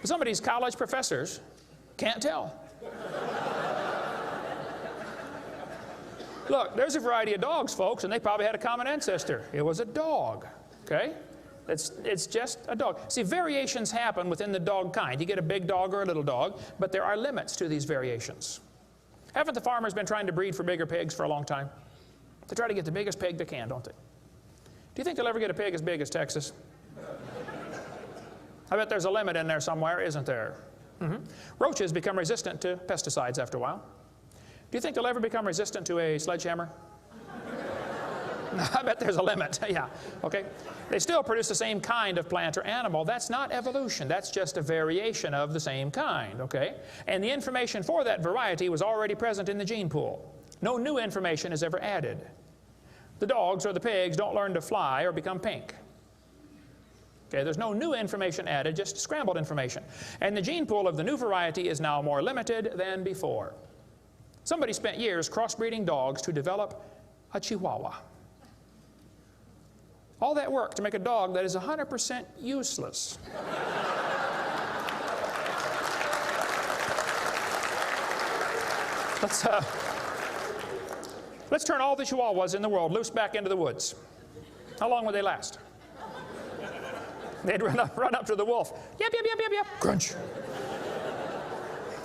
Some of these college professors can't tell. Look, there's a variety of dogs, folks, and they probably had a common ancestor. It was a dog, okay? It's just a dog. See, variations happen within the dog kind. You get a big dog or a little dog, but there are limits to these variations. Haven't the farmers been trying to breed for bigger pigs for a long time? They try to get the biggest pig they can, don't they? Do you think they'll ever get a pig as big as Texas? I bet there's a limit in there somewhere, isn't there? Roaches become resistant to pesticides after a while. Do you think they'll ever become resistant to a sledgehammer? I bet there's a limit. Yeah, okay. They still produce the same kind of plant or animal. That's not evolution. That's just a variation of the same kind, okay? And the information for that variety was already present in the gene pool. No new information is ever added. the dogs or the pigs don't learn to fly or become pink. Okay, there's no new information added, just scrambled information. And the gene pool of the new variety is now more limited than before. Somebody spent years crossbreeding dogs to develop a Chihuahua. All that work to make a dog that is 100% useless. Let's turn all the Chihuahuas in the world loose back into the woods. How long would they last? They'd run up to the wolf. Yep, yep, yep, yep, yep. Crunch.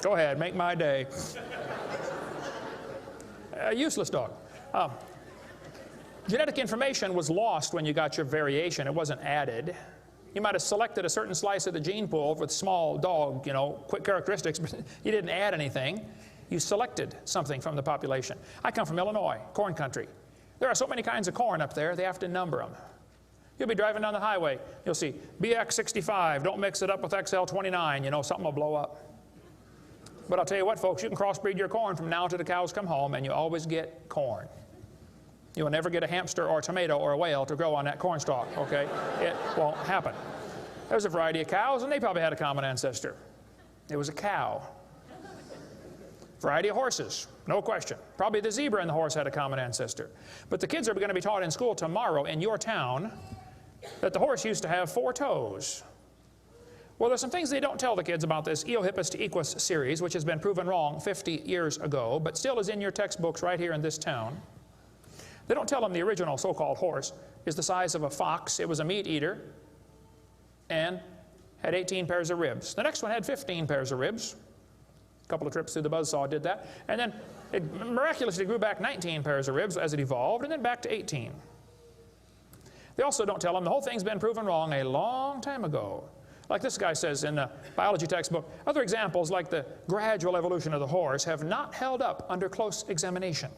Go ahead, make my day. A useless dog. Genetic information was lost when you got your variation. It wasn't added. You might have selected a certain slice of the gene pool with small dog, quick characteristics, but you didn't add anything. You selected something from the population. I come from Illinois, corn country. There are so many kinds of corn up there, they have to number them. You'll be driving down the highway. You'll see BX65, don't mix it up with XL29, something will blow up. But I'll tell you what, folks, you can crossbreed your corn from now till the cows come home, and you always get corn. You will never get a hamster or a tomato or a whale to grow on that corn stalk, okay? It won't happen. There's a variety of cows, and they probably had a common ancestor. It was a cow. Variety of horses, no question. Probably the zebra and the horse had a common ancestor. But the kids are going to be taught in school tomorrow in your town that the horse used to have 4 toes. Well, there's some things they don't tell the kids about this Eohippus to Equus series, which has been proven wrong 50 years ago, but still is in your textbooks right here in this town. They don't tell them the original so-called horse is the size of a fox. It was a meat eater and had 18 pairs of ribs. The next one had 15 pairs of ribs. A couple of trips through the buzzsaw did that. And then it miraculously grew back 19 pairs of ribs as it evolved, and then back to 18. They also don't tell them the whole thing's been proven wrong a long time ago. Like this guy says in a biology textbook, other examples like the gradual evolution of the horse have not held up under close examination.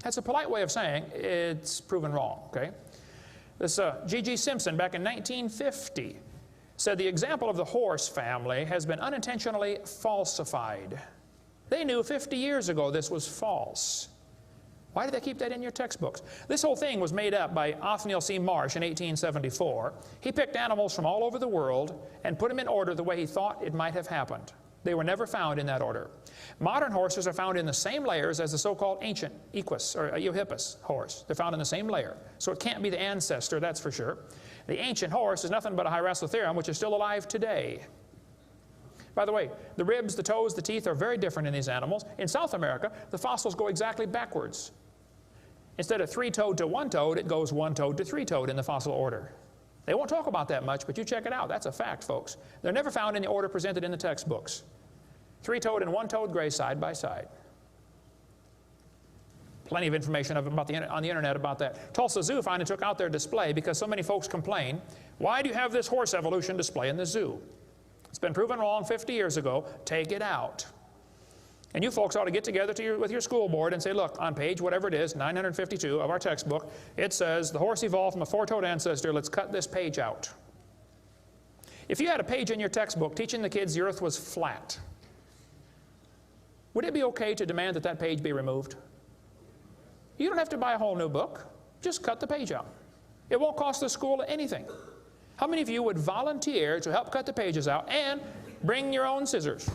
That's a polite way of saying it's proven wrong, okay? This G.G. Simpson back in 1950 said the example of the horse family has been unintentionally falsified. They knew 50 years ago this was false. Why did they keep that in your textbooks? This whole thing was made up by Othniel C. Marsh in 1874. He picked animals from all over the world and put them in order the way he thought it might have happened. They were never found in that order. Modern horses are found in the same layers as the so-called ancient Equus or Eohippus horse. They're found in the same layer. So it can't be the ancestor, that's for sure. The ancient horse is nothing but a Hyracotherium, which is still alive today. By the way, the ribs, the toes, the teeth are very different in these animals. In South America, the fossils go exactly backwards. Instead of 3-toed to 1-toed, it goes 1-toed to 3-toed in the fossil order. They won't talk about that much, but you check it out. That's a fact, folks. They're never found in the order presented in the textbooks. 3-toed and 1-toed gray side by side. Plenty of information on the internet about that. Tulsa Zoo finally took out their display because so many folks complain, why do you have this horse evolution display in the zoo? It's been proven wrong 50 years ago. Take it out. And you folks ought to get together with your school board and say, look, on page whatever it is, 952 of our textbook, it says the horse evolved from a 4-toed ancestor. Let's cut this page out. If you had a page in your textbook teaching the kids the earth was flat, would it be okay to demand that that page be removed? You don't have to buy a whole new book. Just cut the page out. It won't cost the school anything. How many of you would volunteer to help cut the pages out and bring your own scissors?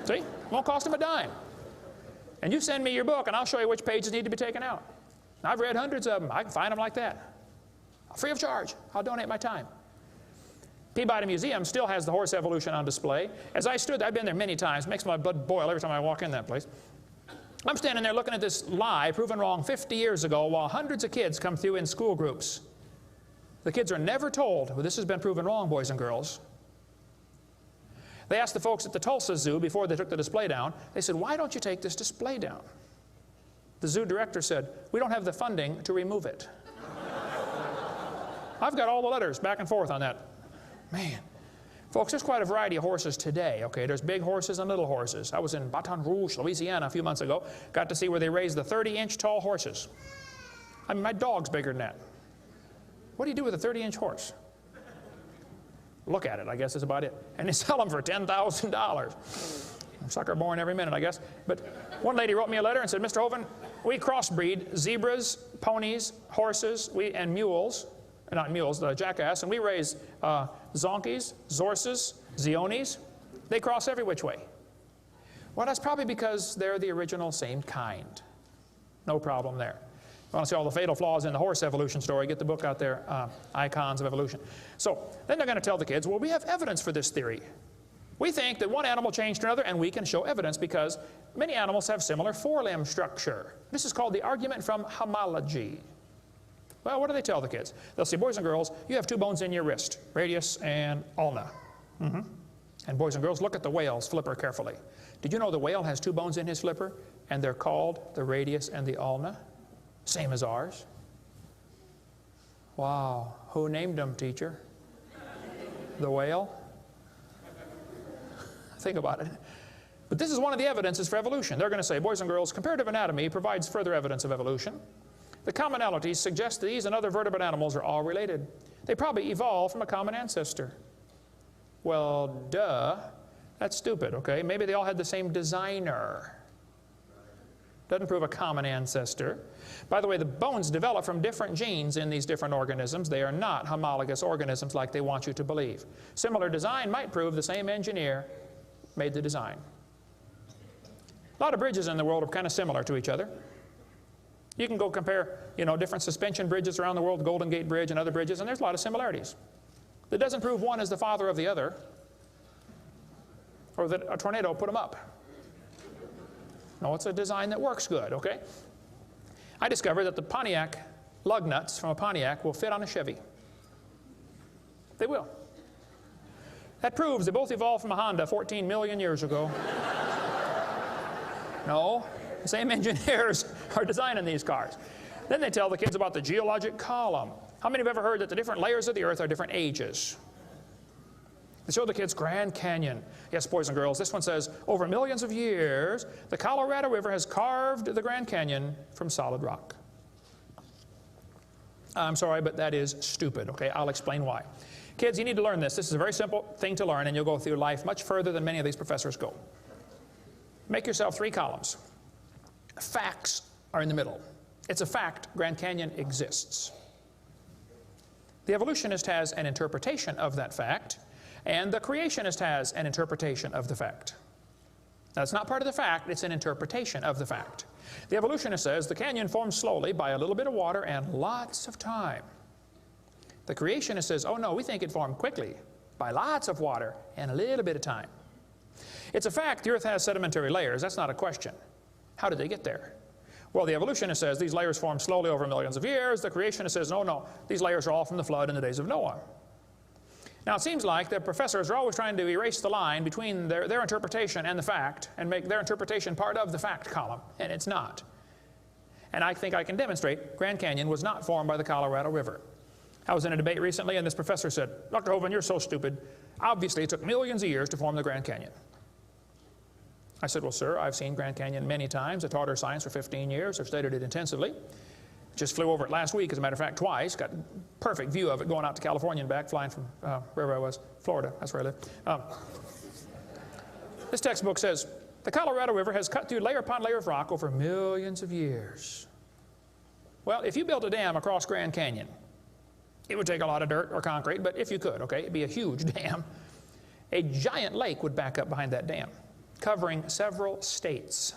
See? Won't cost them a dime. And you send me your book and I'll show you which pages need to be taken out. I've read hundreds of them. I can find them like that. Free of charge. I'll donate my time. Peabody Museum still has the horse evolution on display. As I stood, I've been there many times. It makes my blood boil every time I walk in that place. I'm standing there looking at this lie proven wrong 50 years ago while hundreds of kids come through in school groups. The kids are never told, well, this has been proven wrong, boys and girls. They asked the folks at the Tulsa Zoo before they took the display down, they said, why don't you take this display down? The zoo director said, we don't have the funding to remove it. I've got all the letters back and forth on that. Man. Folks, there's quite a variety of horses today, okay? There's big horses and little horses. I was in Baton Rouge, Louisiana a few months ago. Got to see where they raised the 30-inch tall horses. I mean, my dog's bigger than that. What do you do with a 30-inch horse? Look at it, I guess is about it. And they sell them for $10,000. Sucker born every minute, I guess. But one lady wrote me a letter and said, Mr. Hovind, We crossbreed zebras, ponies, horses, and mules, not mules, the jackass, and we raise zonkies, zorses, zeonies. They cross every which way. Well, that's probably because they're the original same kind. No problem there. If you want to see all the fatal flaws in the horse evolution story, get the book out there, Icons of Evolution. So then they're going to tell the kids, well, we have evidence for this theory. We think that one animal changed to another, and we can show evidence because many animals have similar forelimb structure. This is called the argument from homology. Well, what do they tell the kids? They'll say, boys and girls, you have two bones in your wrist, radius and ulna. And boys and girls, look at the whale's flipper carefully. Did you know the whale has two bones in his flipper, and they're called the radius and the ulna? Same as ours. Wow. Who named them, teacher? The whale? Think about it. But this is one of the evidences for evolution. They're going to say, boys and girls, comparative anatomy provides further evidence of evolution. The commonalities suggest that these and other vertebrate animals are all related. They probably evolved from a common ancestor. Well, duh. That's stupid, okay? Maybe they all had the same designer. Doesn't prove a common ancestor. By the way, the bones develop from different genes in these different organisms. They are not homologous organisms like they want you to believe. Similar design might prove the same engineer made the design. A lot of bridges in the world are kind of similar to each other. You can go compare, different suspension bridges around the world, Golden Gate Bridge and other bridges, and there's a lot of similarities. That doesn't prove one is the father of the other, or that a tornado put them up. No, it's a design that works good, okay? I discovered that the Pontiac lug nuts from a Pontiac will fit on a Chevy. They will. That proves they both evolved from a Honda 14 million years ago. No, the same engineers are designing these cars. Then they tell the kids about the geologic column. How many have ever heard that the different layers of the earth are different ages? They show the kids Grand Canyon. Yes, boys and girls, this one says, over millions of years, the Colorado River has carved the Grand Canyon from solid rock. I'm sorry, but that is stupid, okay? I'll explain why. Kids, you need to learn this. This is a very simple thing to learn, and you'll go through life much further than many of these professors go. Make yourself 3 columns. Facts are in the middle. It's a fact Grand Canyon exists. The evolutionist has an interpretation of that fact, and the creationist has an interpretation of the fact. Now, it's not part of the fact, it's an interpretation of the fact. The evolutionist says the canyon formed slowly by a little bit of water and lots of time. The creationist says, oh no, we think it formed quickly by lots of water and a little bit of time. It's a fact the earth has sedimentary layers. That's not a question. How did they get there? Well, the evolutionist says these layers formed slowly over millions of years. The creationist says, no, these layers are all from the flood in the days of Noah. Now, it seems like the professors are always trying to erase the line between their interpretation and the fact and make their interpretation part of the fact column, and it's not. And I think I can demonstrate Grand Canyon was not formed by the Colorado River. I was in a debate recently, and this professor said, Dr. Hovind, you're so stupid. Obviously, it took millions of years to form the Grand Canyon. I said, well, sir, I've seen Grand Canyon many times. I taught earth science for 15 years. I've studied it intensively. Just flew over it last week, as a matter of fact, twice. Got a perfect view of it going out to California and back, flying from wherever I was, Florida. That's where I live. This textbook says, the Colorado River has cut through layer upon layer of rock over millions of years. Well, if you built a dam across Grand Canyon, it would take a lot of dirt or concrete, but if you could, okay, it'd be a huge dam. A giant lake would back up behind that dam, covering several states.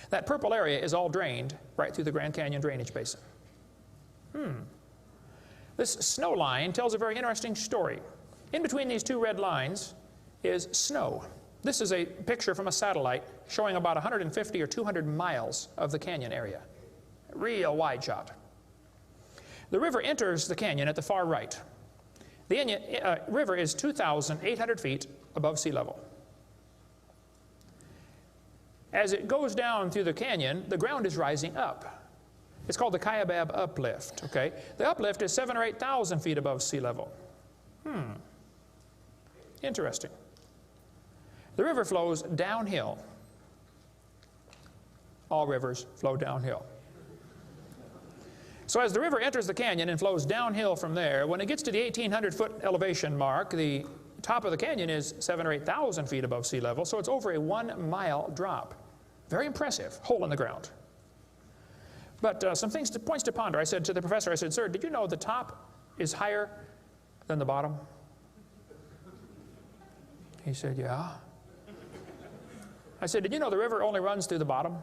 That purple area is all drained right through the Grand Canyon drainage basin. This snow line tells a very interesting story. In between these 2 red lines is snow. This is a picture from a satellite showing about 150 or 200 miles of the canyon area. Real wide shot. The river enters the canyon at the far right. The river is 2,800 feet above sea level. As it goes down through the canyon, the ground is rising up. It's called the Kaibab uplift, okay? The uplift is 7,000 or 8,000 feet above sea level. Interesting. The river flows downhill. All rivers flow downhill. So as the river enters the canyon and flows downhill from there, when it gets to the 1,800-foot elevation mark, the top of the canyon is 7,000 or 8,000 feet above sea level, so it's over a 1-mile drop. Very impressive, hole in the ground. But some points to ponder. I said to the professor, I said, sir, did you know the top is higher than the bottom? He said, yeah. I said, did you know the river only runs through the bottom?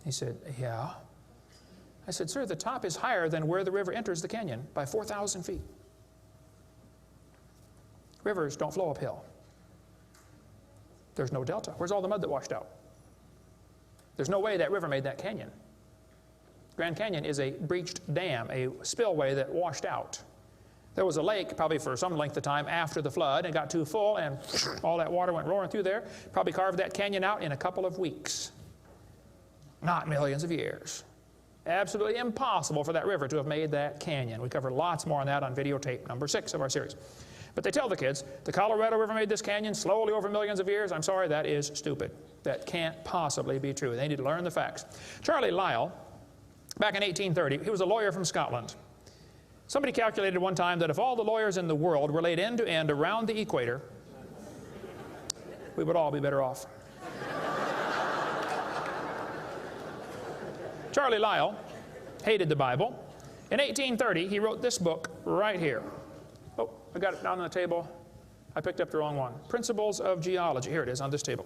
He said, yeah. I said, sir, the top is higher than where the river enters the canyon by 4,000 feet. Rivers don't flow uphill. There's no delta. Where's all the mud that washed out? There's no way that river made that canyon. Grand Canyon is a breached dam, a spillway that washed out. There was a lake probably for some length of time after the flood and got too full and all that water went roaring through there. Probably carved that canyon out in a couple of weeks. Not millions of years. Absolutely impossible for that river to have made that canyon. We cover lots more on that on videotape number 6 of our series. But they tell the kids, the Colorado River made this canyon slowly over millions of years. I'm sorry, that is stupid. That can't possibly be true. They need to learn the facts. Charlie Lyell, back in 1830, he was a lawyer from Scotland. Somebody calculated one time that if all the lawyers in the world were laid end to end around the equator, we would all be better off. Charlie Lyell hated the Bible. In 1830, he wrote this book right here. Oh, I got it down on the table. I picked up the wrong one. Principles of Geology. Here it is on this table.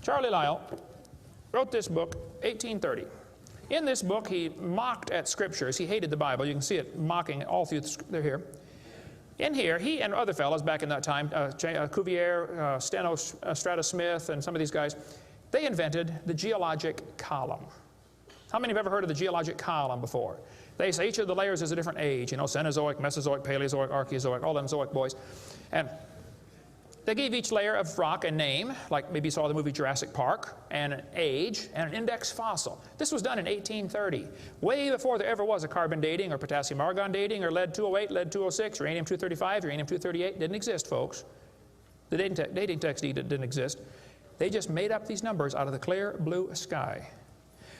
Charlie Lyell wrote this book, 1830. In this book, he mocked at scriptures. He hated the Bible. You can see it mocking all through they're here. In here, he and other fellows back in that time, Cuvier, Strata Smith, and some of these guys, they invented the geologic column. How many have ever heard of the geologic column before? They say each of the layers is a different age, you know, Cenozoic, Mesozoic, Paleozoic, Archeozoic, all them Zoic boys. And they gave each layer of rock a name, like maybe you saw the movie Jurassic Park, and an age, and an index fossil. This was done in 1830, way before there ever was a carbon dating or potassium argon dating or lead-208, lead-206, uranium-235, uranium-238. Didn't exist, folks. The dating text didn't exist. They just made up these numbers out of the clear blue sky.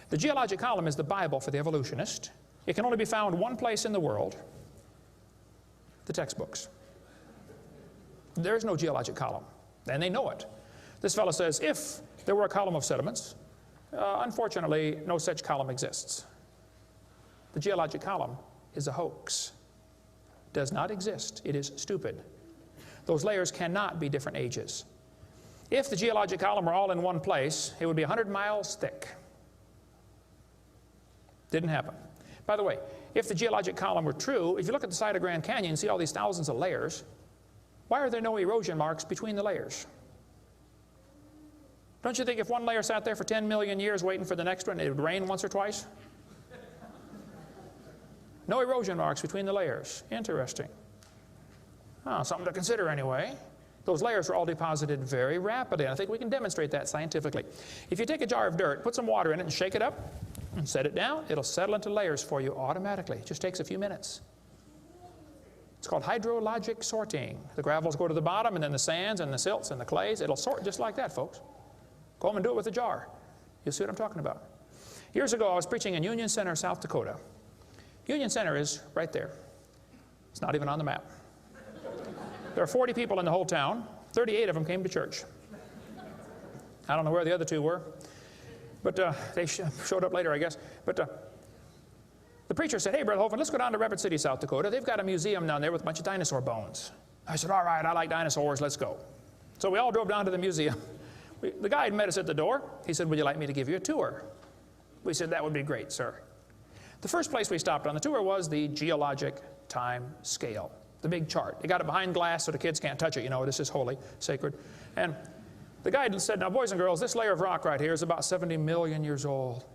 The geologic column is the Bible for the evolutionist. It can only be found one place in the world, the textbooks. There's no geologic column, and they know it. This fellow says, if there were a column of sediments, unfortunately, no such column exists. The geologic column is a hoax. Does not exist. It is stupid. Those layers cannot be different ages. If the geologic column were all in one place, it would be 100 miles thick. Didn't happen. By the way, if the geologic column were true, if you look at the side of Grand Canyon and see all these thousands of layers, why are there no erosion marks between the layers? Don't you think if one layer sat there for 10 million years waiting for the next one, it would rain once or twice? No erosion marks between the layers. Interesting. Oh, something to consider anyway. Those layers were all deposited very rapidly, and I think we can demonstrate that scientifically. If you take a jar of dirt, put some water in it and shake it up, and set it down, it'll settle into layers for you automatically. It just takes a few minutes. It's called hydrologic sorting. The gravels go to the bottom, and then the sands and the silts and the clays. It'll sort just like that, folks. Go home and do it with a jar. You'll see what I'm talking about. Years ago, I was preaching in Union Center, South Dakota. Union Center is right there. It's not even on the map. There are 40 people in the whole town. 38 of them came to church. I don't know where the other 2 were. But they showed up later, I guess. But the preacher said, hey, Brother Hovind, let's go down to Rapid City, South Dakota. They've got a museum down there with a bunch of dinosaur bones. I said, all right, I like dinosaurs, let's go. So we all drove down to the museum. The guide met us at the door. He said, would you like me to give you a tour? We said, that would be great, sir. The first place we stopped on the tour was the geologic time scale, the big chart. They got it behind glass so the kids can't touch it. You know, this is holy, sacred. And the guide said, now, boys and girls, this layer of rock right here is about 70 million years old.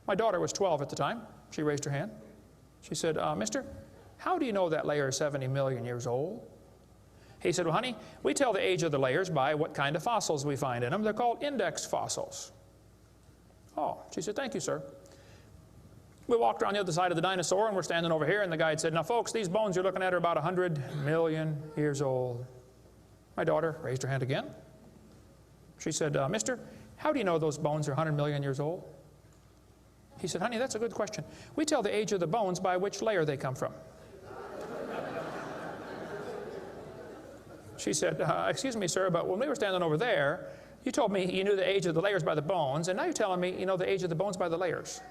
My daughter was 12 at the time. She raised her hand. She said, mister, how do you know that layer is 70 million years old? He said, well, honey, we tell the age of the layers by what kind of fossils we find in them. They're called index fossils. Oh, she said, thank you, sir. We walked around the other side of the dinosaur, and we're standing over here, and the guide said, now, folks, these bones you're looking at are about 100 million years old. My daughter raised her hand again. She said, mister, how do you know those bones are 100 million years old? He said, honey, that's a good question. We tell the age of the bones by which layer they come from. She said, excuse me, sir, but when we were standing over there, You told me you knew the age of the layers by the bones, and now you're telling me you know the age of the bones by the layers.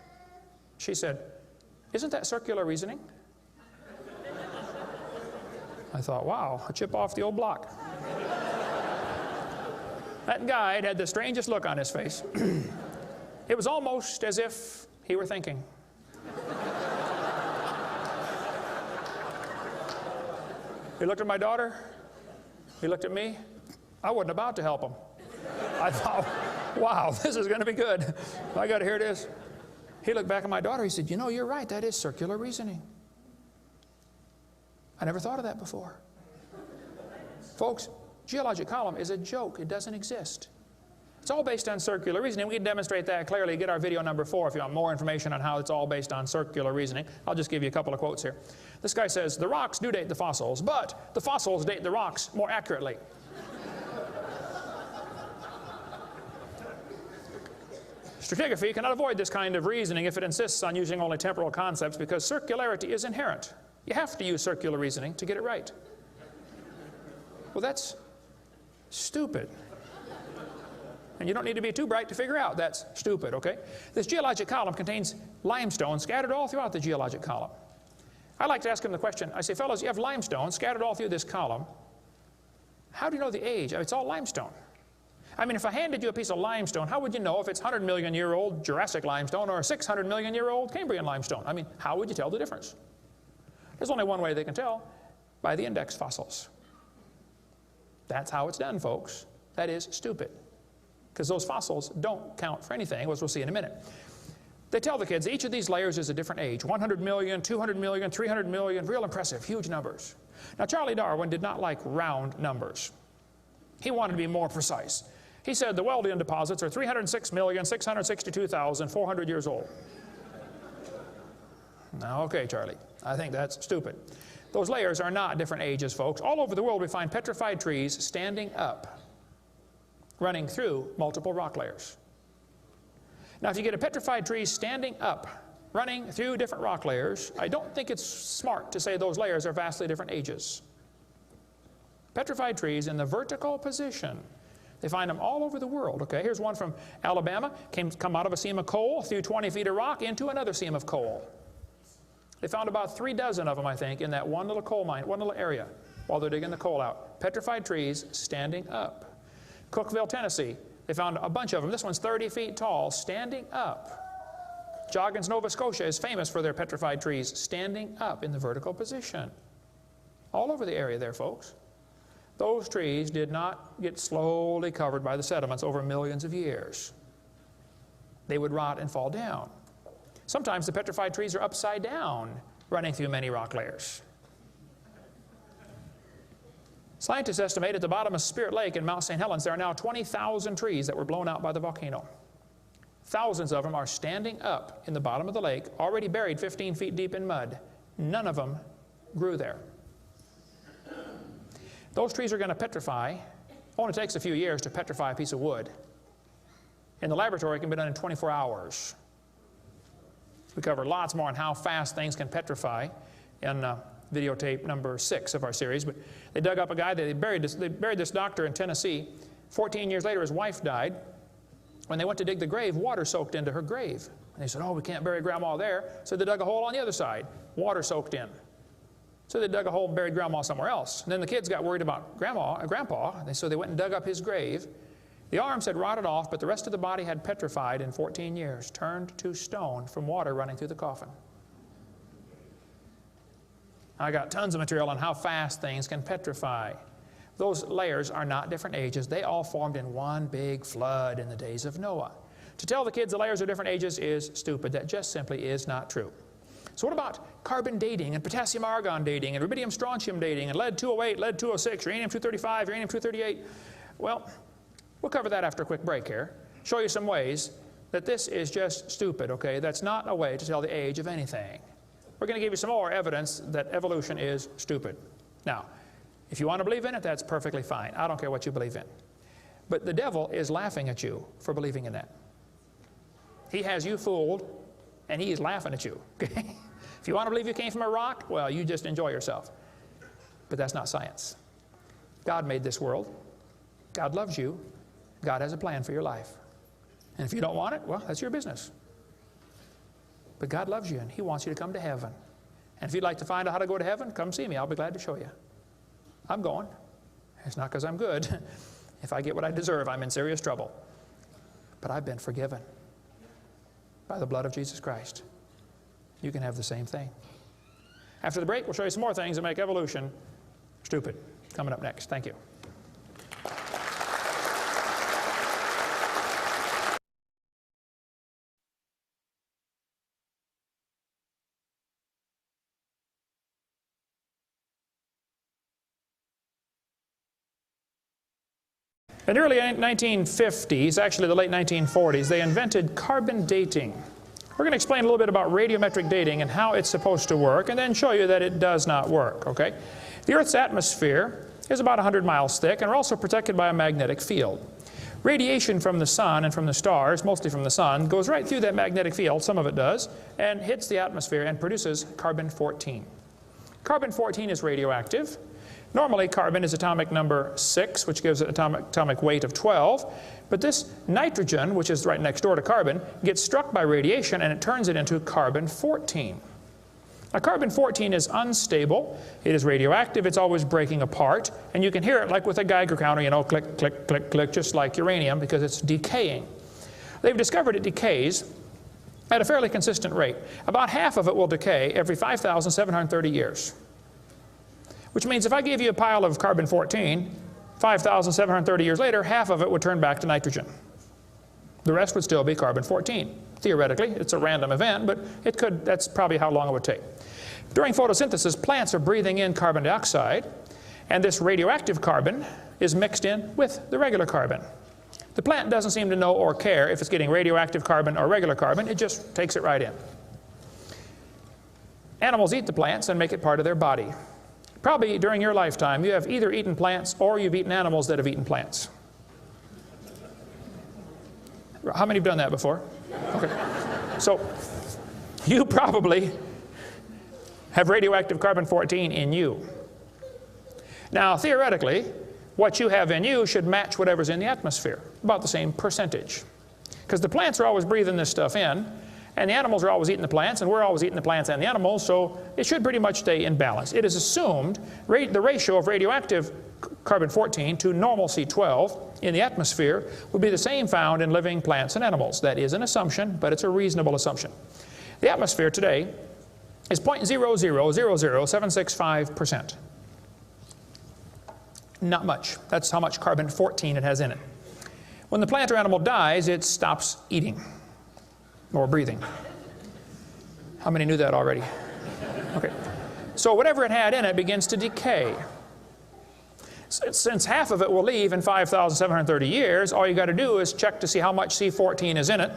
She said, isn't that circular reasoning? I thought, wow, a chip off the old block. That guide had the strangest look on his face. It was almost as if he were thinking. He looked at my daughter. He looked at me. I wasn't about to help him. I thought, wow, this is going to be good. I got to hear this. He looked back at my daughter. He said, you know, you're right. That is circular reasoning. I never thought of that before. Folks, geologic column is a joke. It doesn't exist. It's all based on circular reasoning. We can demonstrate that clearly. Get our video number 4 if you want more information on how it's all based on circular reasoning. I'll just give you a couple of quotes here. This guy says, the rocks do date the fossils, but the fossils date the rocks more accurately. Stratigraphy cannot avoid this kind of reasoning if it insists on using only temporal concepts because circularity is inherent. You have to use circular reasoning to get it right. Well, that's stupid. And you don't need to be too bright to figure out that's stupid, okay? This geologic column contains limestone scattered all throughout the geologic column. I like to ask him the question, I say, fellows, you have limestone scattered all through this column. How do you know the age? It's all limestone. I mean, if I handed you a piece of limestone, how would you know if it's 100 million year old Jurassic limestone or 600 million year old Cambrian limestone? I mean, how would you tell the difference? There's only one way they can tell, by the index fossils. That's how it's done, folks. That is stupid. Because those fossils don't count for anything, as we'll see in a minute. They tell the kids each of these layers is a different age. 100 million, 200 million, 300 million, real impressive, huge numbers. Now, Charlie Darwin did not like round numbers. He wanted to be more precise. He said the Wealdian deposits are 306,662,400 years old. Now, okay, Charlie, I think that's stupid. Those layers are not different ages, folks. All over the world we find petrified trees standing up, running through multiple rock layers. Now, if you get a petrified tree standing up, running through different rock layers, I don't think it's smart to say those layers are vastly different ages. Petrified trees in the vertical position, they find them all over the world. Okay, here's one from Alabama. Come out of a seam of coal, through 20 feet of rock, into another seam of coal. They found about 3 dozen of them, I think, in that one little coal mine, one little area, while they're digging the coal out. Petrified trees standing up. Cookeville, Tennessee, they found a bunch of them. This one's 30 feet tall, standing up. Joggins, Nova Scotia is famous for their petrified trees standing up in the vertical position. All over the area there, folks. Those trees did not get slowly covered by the sediments over millions of years. They would rot and fall down. Sometimes the petrified trees are upside down, running through many rock layers. Scientists estimate at the bottom of Spirit Lake in Mount St. Helens there are now 20,000 trees that were blown out by the volcano. Thousands of them are standing up in the bottom of the lake, already buried 15 feet deep in mud. None of them grew there. Those trees are going to petrify. It only takes a few years to petrify a piece of wood. In the laboratory, it can be done in 24 hours. We cover lots more on how fast things can petrify in videotape number 6 of our series. But they dug up a guy, they buried this doctor in Tennessee. 14 years later, his wife died. When they went to dig the grave, water soaked into her grave. And they said, oh, we can't bury Grandma there. So they dug a hole on the other side. Water soaked in. So they dug a hole and buried Grandma somewhere else. And then the kids got worried about Grandpa, and so they went and dug up his grave. The arms had rotted off, but the rest of the body had petrified in 14 years, turned to stone from water running through the coffin. I got tons of material on how fast things can petrify. Those layers are not different ages. They all formed in one big flood in the days of Noah. To tell the kids the layers are different ages is stupid. That just simply is not true. So what about carbon dating and potassium argon dating and rubidium strontium dating and lead-208, lead-206, uranium-235, uranium-238? Well, we'll cover that after a quick break here. Show you some ways that this is just stupid, okay? That's not a way to tell the age of anything. We're going to give you some more evidence that evolution is stupid. Now, if you want to believe in it, that's perfectly fine. I don't care what you believe in. But the devil is laughing at you for believing in that. He has you fooled, and he is laughing at you, okay? If you want to believe you came from a rock, well, you just enjoy yourself. But that's not science. God made this world. God loves you. God has a plan for your life. And if you don't want it, well, that's your business. But God loves you, and He wants you to come to heaven. And if you'd like to find out how to go to heaven, come see me. I'll be glad to show you. I'm going. It's not because I'm good. If I get what I deserve, I'm in serious trouble. But I've been forgiven by the blood of Jesus Christ. You can have the same thing. After the break, we'll show you some more things that make evolution stupid. Coming up next. Thank you. In the early 1950s, actually the late 1940s, they invented carbon dating. We're going to explain a little bit about radiometric dating and how it's supposed to work, and then show you that it does not work, okay? The Earth's atmosphere is about 100 miles thick, and we're also protected by a magnetic field. Radiation from the sun and from the stars, mostly from the sun, goes right through that magnetic field, some of it does, and hits the atmosphere and produces carbon-14. Carbon-14 is radioactive. Normally, carbon is atomic number 6, which gives it atomic weight of 12. But this nitrogen, which is right next door to carbon, gets struck by radiation and it turns it into carbon-14. Now, carbon-14 is unstable. It is radioactive. It's always breaking apart. And you can hear it like with a Geiger counter, you know, click, click, click, click, just like uranium, because it's decaying. They've discovered it decays at a fairly consistent rate. About half of it will decay every 5,730 years. Which means if I gave you a pile of carbon-14, 5,730 years later, half of it would turn back to nitrogen. The rest would still be carbon-14. Theoretically, it's a random event, but it could, that's probably how long it would take. During photosynthesis, plants are breathing in carbon dioxide, and this radioactive carbon is mixed in with the regular carbon. The plant doesn't seem to know or care if it's getting radioactive carbon or regular carbon. It just takes it right in. Animals eat the plants and make it part of their body. Probably during your lifetime, you have either eaten plants or you've eaten animals that have eaten plants. How many have done that before? Okay. So you probably have radioactive carbon-14 in you. Now, theoretically, what you have in you should match whatever's in the atmosphere, about the same percentage. Because the plants are always breathing this stuff in, and the animals are always eating the plants, and we're always eating the plants and the animals, so it should pretty much stay in balance. It is assumed the ratio of radioactive carbon-14 to normal C12 in the atmosphere would be the same found in living plants and animals. That is an assumption, but it's a reasonable assumption. The atmosphere today is 0.0000765%. Not much. That's how much carbon-14 it has in it. When the plant or animal dies, it stops eating or breathing. How many knew that already? Okay. So whatever it had in it begins to decay. Since half of it will leave in 5,730 years, all you got to do is check to see how much C14 is in it,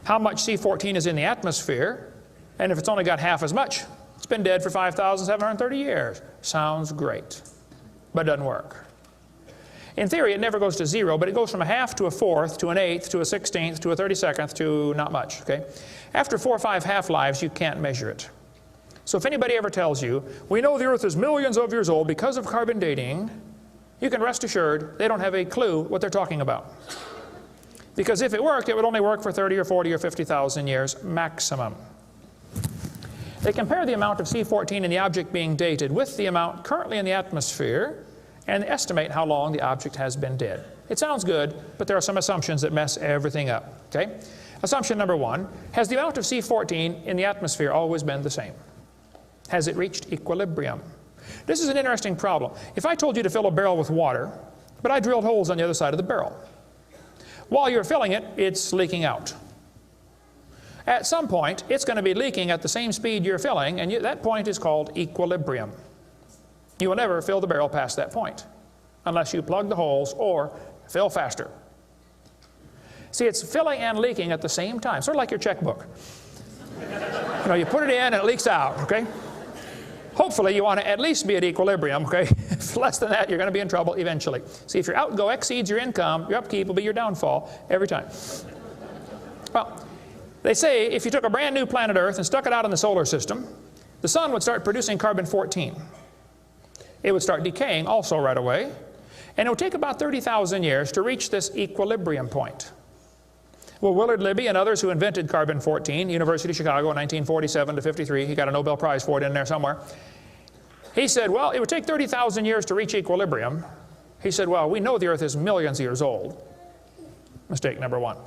how much C14 is in the atmosphere, and if it's only got half as much, it's been dead for 5,730 years. Sounds great, but doesn't work. In theory, it never goes to zero, but it goes from a half to a fourth to an eighth to a 16th to a 32nd to not much, okay? After 4 or 5 half-lives, you can't measure it. So if anybody ever tells you, we know the Earth is millions of years old because of carbon dating, you can rest assured they don't have a clue what they're talking about. Because if it worked, it would only work for 30 or 40 or 50,000 years maximum. They compare the amount of C14 in the object being dated with the amount currently in the atmosphere, and estimate how long the object has been dead. It sounds good, but there are some assumptions that mess everything up, okay? Assumption number 1, has the amount of C14 in the atmosphere always been the same? Has it reached equilibrium? This is an interesting problem. If I told you to fill a barrel with water, but I drilled holes on the other side of the barrel, while you're filling it, it's leaking out. At some point, it's going to be leaking at the same speed you're filling, and that point is called equilibrium. You will never fill the barrel past that point unless you plug the holes or fill faster. See, it's filling and leaking at the same time, sort of like your checkbook. You know, you put it in and it leaks out, okay? Hopefully you want to at least be at equilibrium, okay? If less than that, you're going to be in trouble eventually. See, if your outgo exceeds your income, your upkeep will be your downfall every time. Well, they say if you took a brand new planet Earth and stuck it out in the solar system, the sun would start producing carbon-14. It would start decaying also right away, And it will take about 30,000 years to reach this equilibrium point. Well, Willard Libby and others who invented carbon-14, University of Chicago in 1947 to 53, he got a Nobel Prize for it in there somewhere. He said, well, it would take 30,000 years to reach equilibrium. He said, well, we know the Earth is millions of years old. Mistake number one.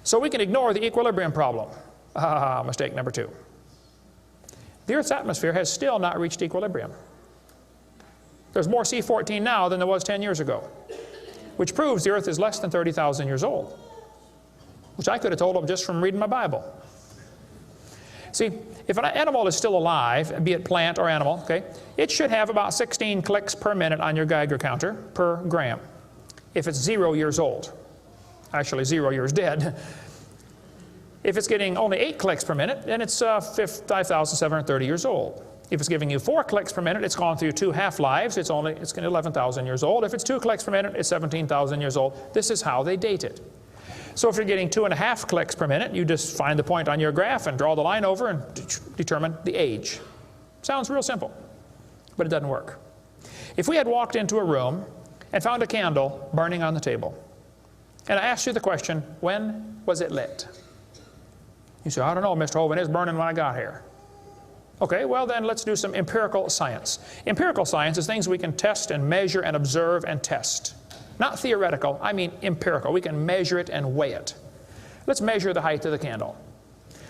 So we can ignore the equilibrium problem. Mistake number two. The Earth's atmosphere has still not reached equilibrium. There's more C14 now than there was 10 years ago, which proves the Earth is less than 30,000 years old, which I could have told them just from reading my Bible. See, if an animal is still alive, be it plant or animal, okay, it should have about 16 clicks per minute on your Geiger counter per gram. If it's 0 years old, actually 0 years dead. If it's getting only 8 clicks per minute, then it's 5,730 years old. If it's giving you 4 clicks per minute, it's gone through 2 half-lives. It's 11,000 years old. If it's 2 clicks per minute, it's 17,000 years old. This is how they date it. So if you're getting 2.5 clicks per minute, you just find the point on your graph and draw the line over and determine the age. Sounds real simple, but it doesn't work. If we had walked into a room and found a candle burning on the table, and I asked you the question, when was it lit? You say, I don't know, Mr. Hovind, it's burning when I got here. Okay, well then let's do some empirical science. Empirical science is things we can test and measure and observe and test. Not theoretical, I mean empirical. We can measure it and weigh it. Let's measure the height of the candle.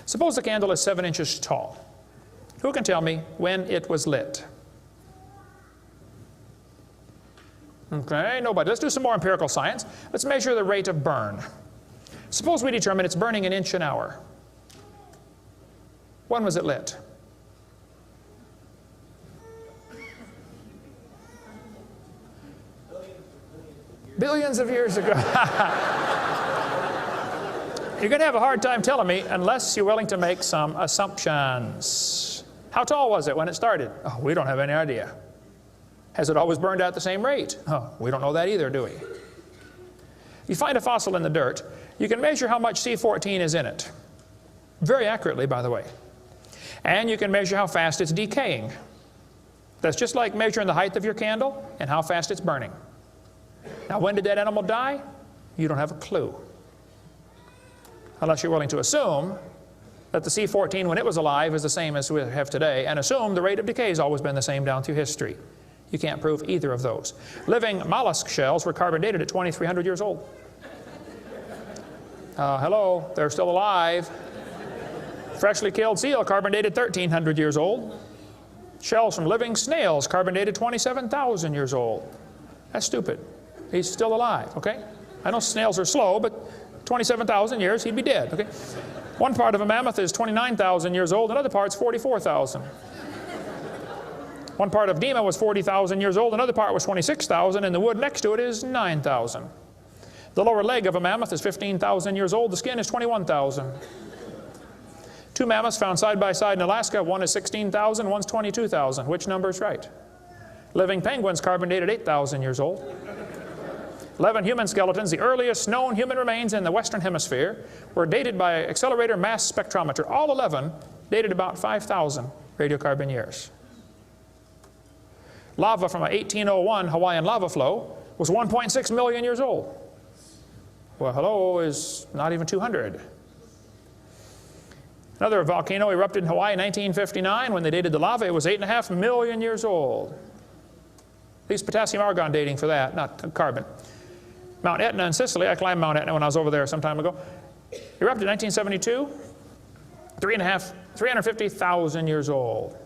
Suppose the candle is 7 inches tall. Who can tell me when it was lit? Okay, nobody. Let's do some more empirical science. Let's measure the rate of burn. Suppose we determine it's burning 1 inch an hour. When was it lit? Billions of years ago. You're going to have a hard time telling me unless you're willing to make some assumptions. How tall was it when it started? Oh, we don't have any idea. Has it always burned at the same rate? Oh, we don't know that either, do we? You find a fossil in the dirt, you can measure how much C14 is in it. Very accurately, by the way. And you can measure how fast it's decaying. That's just like measuring the height of your candle and how fast it's burning. Now, when did that animal die? You don't have a clue. Unless you're willing to assume that the C14 when it was alive is the same as we have today, and assume the rate of decay has always been the same down through history. You can't prove either of those. Living mollusk shells were carbon dated at 2,300 years old. Hello, they're still alive. Freshly killed seal carbon dated 1,300 years old. Shells from living snails carbon dated 27,000 years old. That's stupid. He's still alive, okay? I know snails are slow, but 27,000 years, he'd be dead, okay? One part of a mammoth is 29,000 years old, another part's 44,000. One part of Dima was 40,000 years old, another part was 26,000, and the wood next to it is 9,000. The lower leg of a mammoth is 15,000 years old, the skin is 21,000. 2 mammoths found side by side in Alaska, one is 16,000, one's 22,000. Which number is right? Living penguins carbon dated 8,000 years old. 11 human skeletons, the earliest known human remains in the Western Hemisphere, were dated by accelerator mass spectrometer. All 11 dated about 5,000 radiocarbon years. Lava from a 1801 Hawaiian lava flow was 1.6 million years old. Well, hello is not even 200. Another volcano erupted in Hawaii in 1959. When they dated the lava, it was 8.5 million years old. These potassium argon dating for that, not carbon. Mount Etna in Sicily, I climbed Mount Etna when I was over there some time ago, erupted in 1972, 350,000 years old.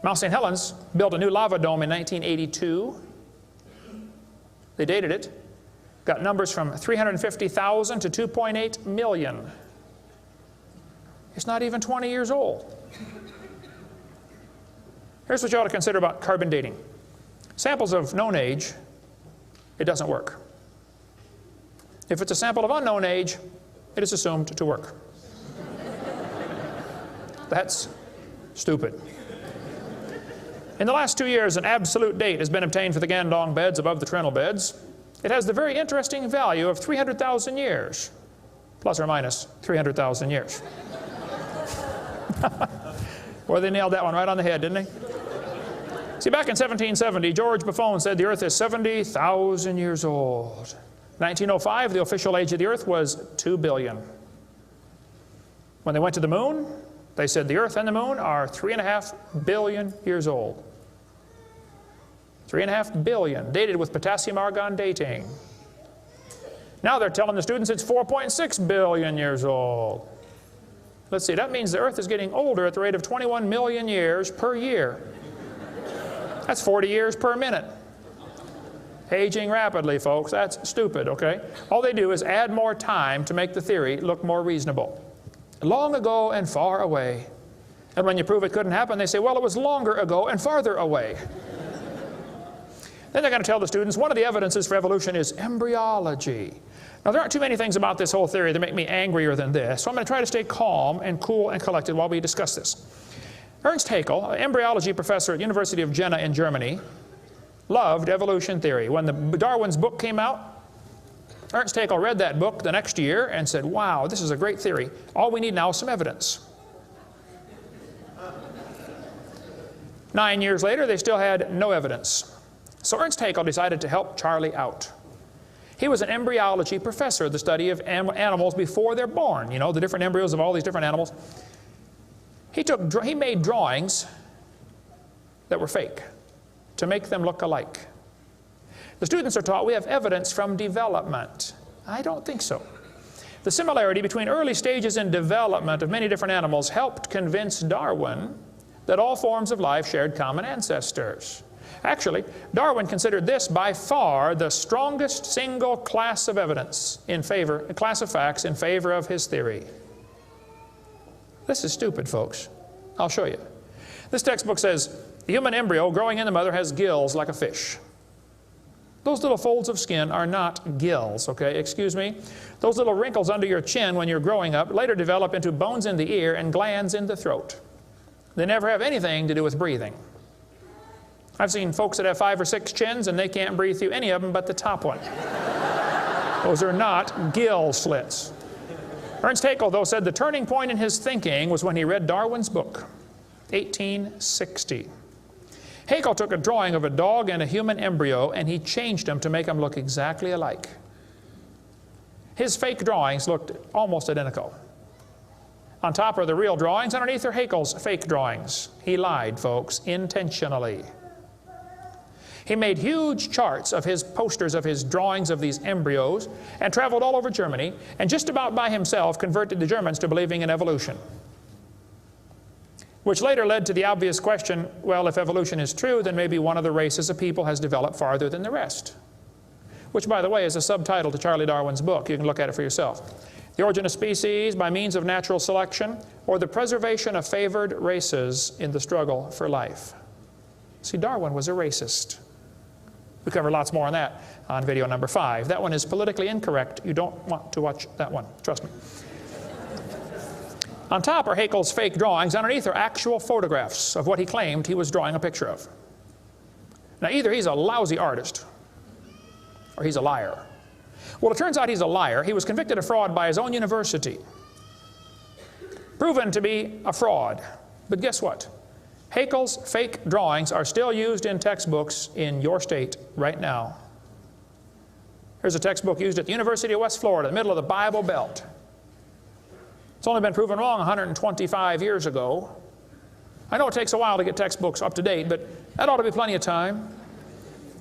Mount St. Helens built a new lava dome in 1982. They dated it, got numbers from 350,000 to 2.8 million. It's not even 20 years old. Here's what you ought to consider about carbon dating. Samples of known age, it doesn't work. If it's a sample of unknown age, it is assumed to work. That's stupid. In the last 2 years, an absolute date has been obtained for the Gandong beds above the Trinnell beds. It has the very interesting value of 300,000 years, plus or minus 300,000 years. Well, they nailed that one right on the head, didn't they? See, back in 1770, George Buffon said the Earth is 70,000 years old. 1905, the official age of the Earth was 2 billion. When they went to the moon, they said the Earth and the moon are 3.5 billion years old. 3.5 billion, dated with potassium-argon dating. Now they're telling the students it's 4.6 billion years old. Let's see, that means the Earth is getting older at the rate of 21 million years per year. That's 40 years per minute. Aging rapidly, folks. That's stupid, okay? All they do is add more time to make the theory look more reasonable. Long ago and far away. And when you prove it couldn't happen, they say, well, it was longer ago and farther away. Then they're going to tell the students one of the evidences for evolution is embryology. Now, there aren't too many things about this whole theory that make me angrier than this, so I'm going to try to stay calm and cool and collected while we discuss this. Ernst Haeckel, an embryology professor at University of Jena in Germany, loved evolution theory. When Darwin's book came out, Ernst Haeckel read that book the next year and said, wow, this is a great theory. All we need now is some evidence. 9 years later, they still had no evidence. So Ernst Haeckel decided to help Charlie out. He was an embryology professor, the study of animals before they're born. You know, the different embryos of all these different animals. He made drawings that were fake to make them look alike. The students are taught we have evidence from development. I don't think so. The similarity between early stages in development of many different animals helped convince Darwin that all forms of life shared common ancestors. Actually, Darwin considered this by far the strongest single class of evidence in favor, a class of facts in favor of his theory. This is stupid, folks. I'll show you. This textbook says, the human embryo growing in the mother has gills like a fish. Those little folds of skin are not gills, okay? Excuse me. Those little wrinkles under your chin when you're growing up later develop into bones in the ear and glands in the throat. They never have anything to do with breathing. I've seen folks that have 5 or 6 chins and they can't breathe through any of them but the top one. Those are not gill slits. Ernst Haeckel, though, said the turning point in his thinking was when he read Darwin's book, 1860. Haeckel took a drawing of a dog and a human embryo and he changed them to make them look exactly alike. His fake drawings looked almost identical. On top are the real drawings, underneath are Haeckel's fake drawings. He lied, folks, intentionally. He made huge charts of his posters of his drawings of these embryos and traveled all over Germany and just about by himself converted the Germans to believing in evolution. Which later led to the obvious question, well, if evolution is true, then maybe one of the races of people has developed farther than the rest. Which, by the way, is a subtitle to Charlie Darwin's book. You can look at it for yourself. The origin of species by means of natural selection, or the preservation of favored races in the struggle for life. See, Darwin was a racist. We cover lots more on that on video number 5. That one is politically incorrect. You don't want to watch that one, trust me. On top are Haeckel's fake drawings. Underneath are actual photographs of what he claimed he was drawing a picture of. Now, either he's a lousy artist or he's a liar. Well, it turns out he's a liar. He was convicted of fraud by his own university. Proven to be a fraud. But guess what? Haeckel's fake drawings are still used in textbooks in your state right now. Here's a textbook used at the University of West Florida, in the middle of the Bible Belt. It's only been proven wrong 125 years ago. I know it takes a while to get textbooks up to date, but that ought to be plenty of time.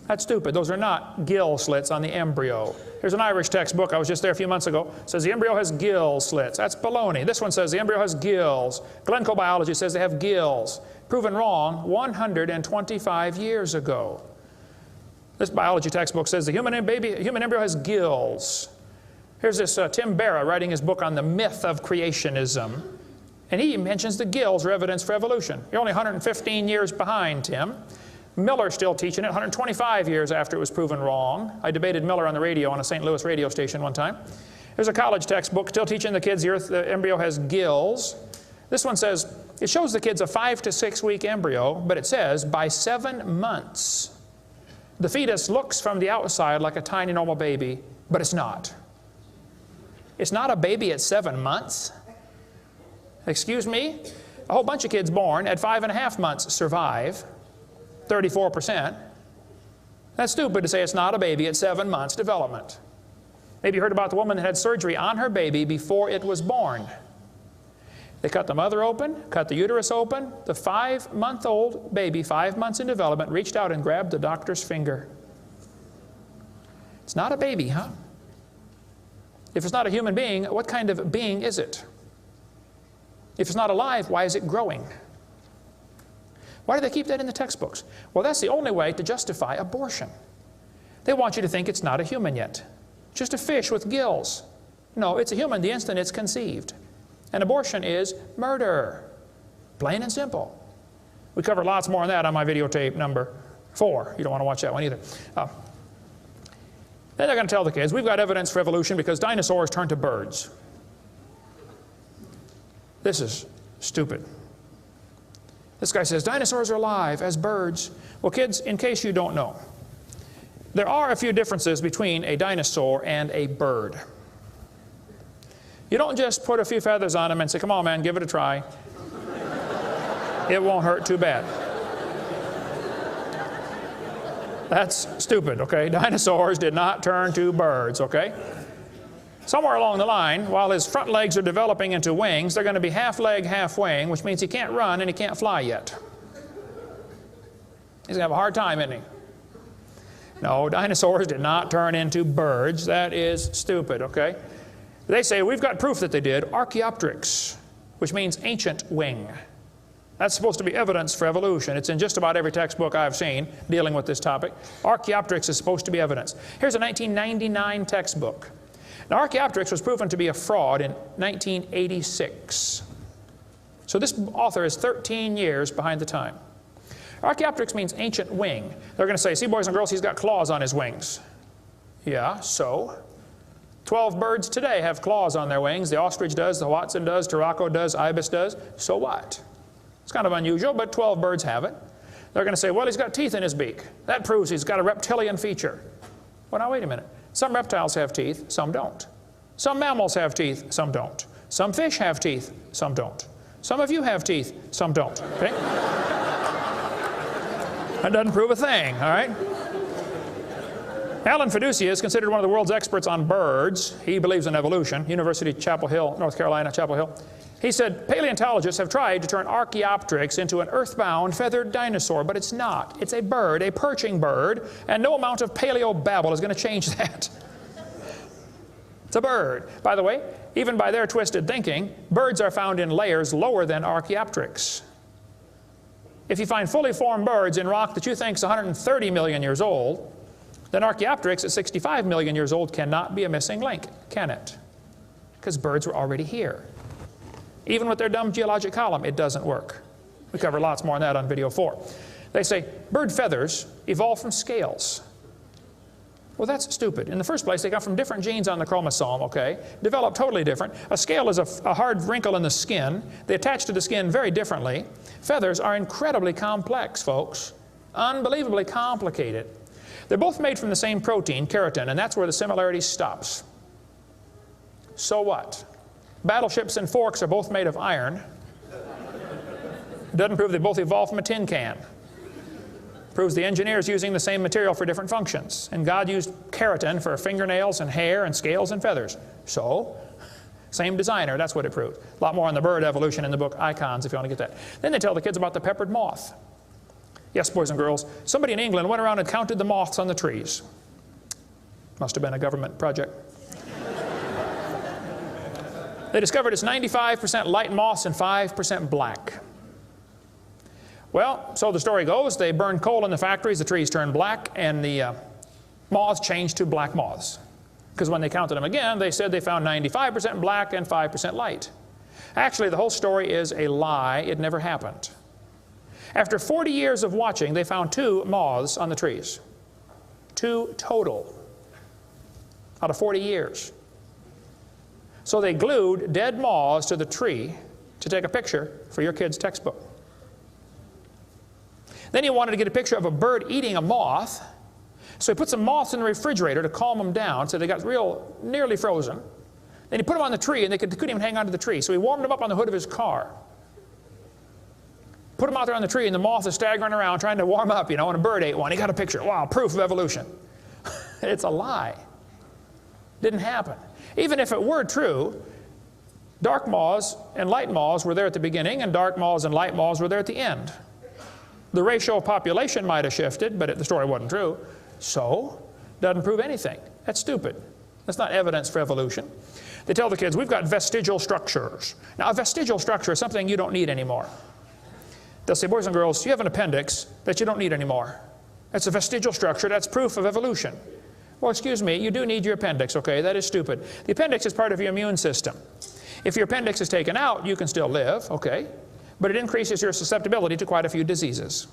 That's stupid. Those are not gill slits on the embryo. Here's an Irish textbook. I was just there a few months ago. It says the embryo has gill slits. That's baloney. This one says the embryo has gills. Glencoe Biology says they have gills. Proven wrong 125 years ago. This biology textbook says the human embryo has gills. Here's this Tim Barra writing his book on the myth of creationism. And he mentions the gills are evidence for evolution. You're only 115 years behind, Tim. Miller's still teaching it 125 years after it was proven wrong. I debated Miller on the radio on a St. Louis radio station one time. There's a college textbook still teaching the kids the embryo has gills. This one says, it shows the kids a 5 to 6 week embryo, but it says by 7 months, the fetus looks from the outside like a tiny normal baby, but it's not. It's not a baby at 7 months. Excuse me? A whole bunch of kids born at 5.5 months survive. 34%. That's stupid to say it's not a baby at 7 months development. Maybe you heard about the woman that had surgery on her baby before it was born. They cut the mother open, cut the uterus open. The 5-month-old baby, 5 months in development, reached out and grabbed the doctor's finger. It's not a baby, huh? If it's not a human being, what kind of being is it? If it's not alive, why is it growing? Why do they keep that in the textbooks? Well, that's the only way to justify abortion. They want you to think it's not a human yet. Just a fish with gills. No, it's a human the instant it's conceived. And abortion is murder. Plain and simple. We cover lots more on that on my videotape number 4. You don't want to watch that one either. Then they're going to tell the kids, we've got evidence for evolution because dinosaurs turned to birds. This is stupid. This guy says, dinosaurs are alive as birds. Well, kids, in case you don't know, there are a few differences between a dinosaur and a bird. You don't just put a few feathers on them and say, come on, man, give it a try. It won't hurt too bad. That's stupid, okay? Dinosaurs did not turn to birds, okay? Somewhere along the line, while his front legs are developing into wings, they're going to be half leg, half wing, which means he can't run and he can't fly yet. He's going to have a hard time, isn't he? No, dinosaurs did not turn into birds. That is stupid, okay? They say, we've got proof that they did. Archaeopteryx, which means ancient wing. That's supposed to be evidence for evolution. It's in just about every textbook I've seen dealing with this topic. Archaeopteryx is supposed to be evidence. Here's a 1999 textbook. Now, Archaeopteryx was proven to be a fraud in 1986. So this author is 13 years behind the time. Archaeopteryx means ancient wing. They're going to say, see, boys and girls, he's got claws on his wings. Yeah, so? 12 birds today have claws on their wings. The ostrich does, the Watson does, Turako does, ibis does. So what? It's kind of unusual, but 12 birds have it. They're going to say, well, he's got teeth in his beak. That proves he's got a reptilian feature. Well, now, wait a minute. Some reptiles have teeth, some don't. Some mammals have teeth, some don't. Some fish have teeth, some don't. Some of you have teeth, some don't. Okay? That doesn't prove a thing, all right? Alan Fiducia is considered one of the world's experts on birds. He believes in evolution. University of Chapel Hill, North Carolina, Chapel Hill. He said, paleontologists have tried to turn Archaeopteryx into an earthbound feathered dinosaur, but it's not. It's a bird, a perching bird, and no amount of paleo-babble is going to change that. It's a bird. By the way, even by their twisted thinking, birds are found in layers lower than Archaeopteryx. If you find fully formed birds in rock that you think is 130 million years old, then Archaeopteryx at 65 million years old cannot be a missing link, can it? Because birds were already here. Even with their dumb geologic column, it doesn't work. We cover lots more on that on video 4. They say bird feathers evolved from scales. Well, that's stupid. In the first place, they come from different genes on the chromosome, okay? Developed totally different. A scale is a hard wrinkle in the skin. They attach to the skin very differently. Feathers are incredibly complex, folks. Unbelievably complicated. They're both made from the same protein, keratin, and that's where the similarity stops. So what? Battleships and forks are both made of iron. It doesn't prove they both evolved from a tin can. It proves the engineer's using the same material for different functions. And God used keratin for fingernails and hair and scales and feathers. So, same designer, that's what it proves. A lot more on the bird evolution in the book Icons if you want to get that. Then they tell the kids about the peppered moth. Yes, boys and girls, somebody in England went around and counted the moths on the trees. Must have been a government project. They discovered it's 95% light moths and 5% black. Well, so the story goes, they burned coal in the factories, the trees turned black, and the moths changed to black moths. Because when they counted them again, they said they found 95% black and 5% light. Actually, the whole story is a lie. It never happened. After 40 years of watching, they found 2 moths on the trees. 2 total out of 40 years. So they glued dead moths to the tree to take a picture for your kid's textbook. Then he wanted to get a picture of a bird eating a moth, so he put some moths in the refrigerator to calm them down, so they got nearly frozen. Then he put them on the tree, and they couldn't even hang onto the tree, so he warmed them up on the hood of his car. Put them out there on the tree, and the moth is staggering around trying to warm up, and a bird ate one. He got a picture. Wow, proof of evolution. It's a lie. Didn't happen. Even if it were true, dark moths and light moths were there at the beginning, and dark moths and light moths were there at the end. The ratio of population might have shifted, but the story wasn't true. So, doesn't prove anything. That's stupid. That's not evidence for evolution. They tell the kids, we've got vestigial structures. Now, a vestigial structure is something you don't need anymore. They'll say, boys and girls, you have an appendix that you don't need anymore. That's a vestigial structure. That's proof of evolution. Well, excuse me, you do need your appendix, okay? That is stupid. The appendix is part of your immune system. If your appendix is taken out, you can still live, okay? But it increases your susceptibility to quite a few diseases.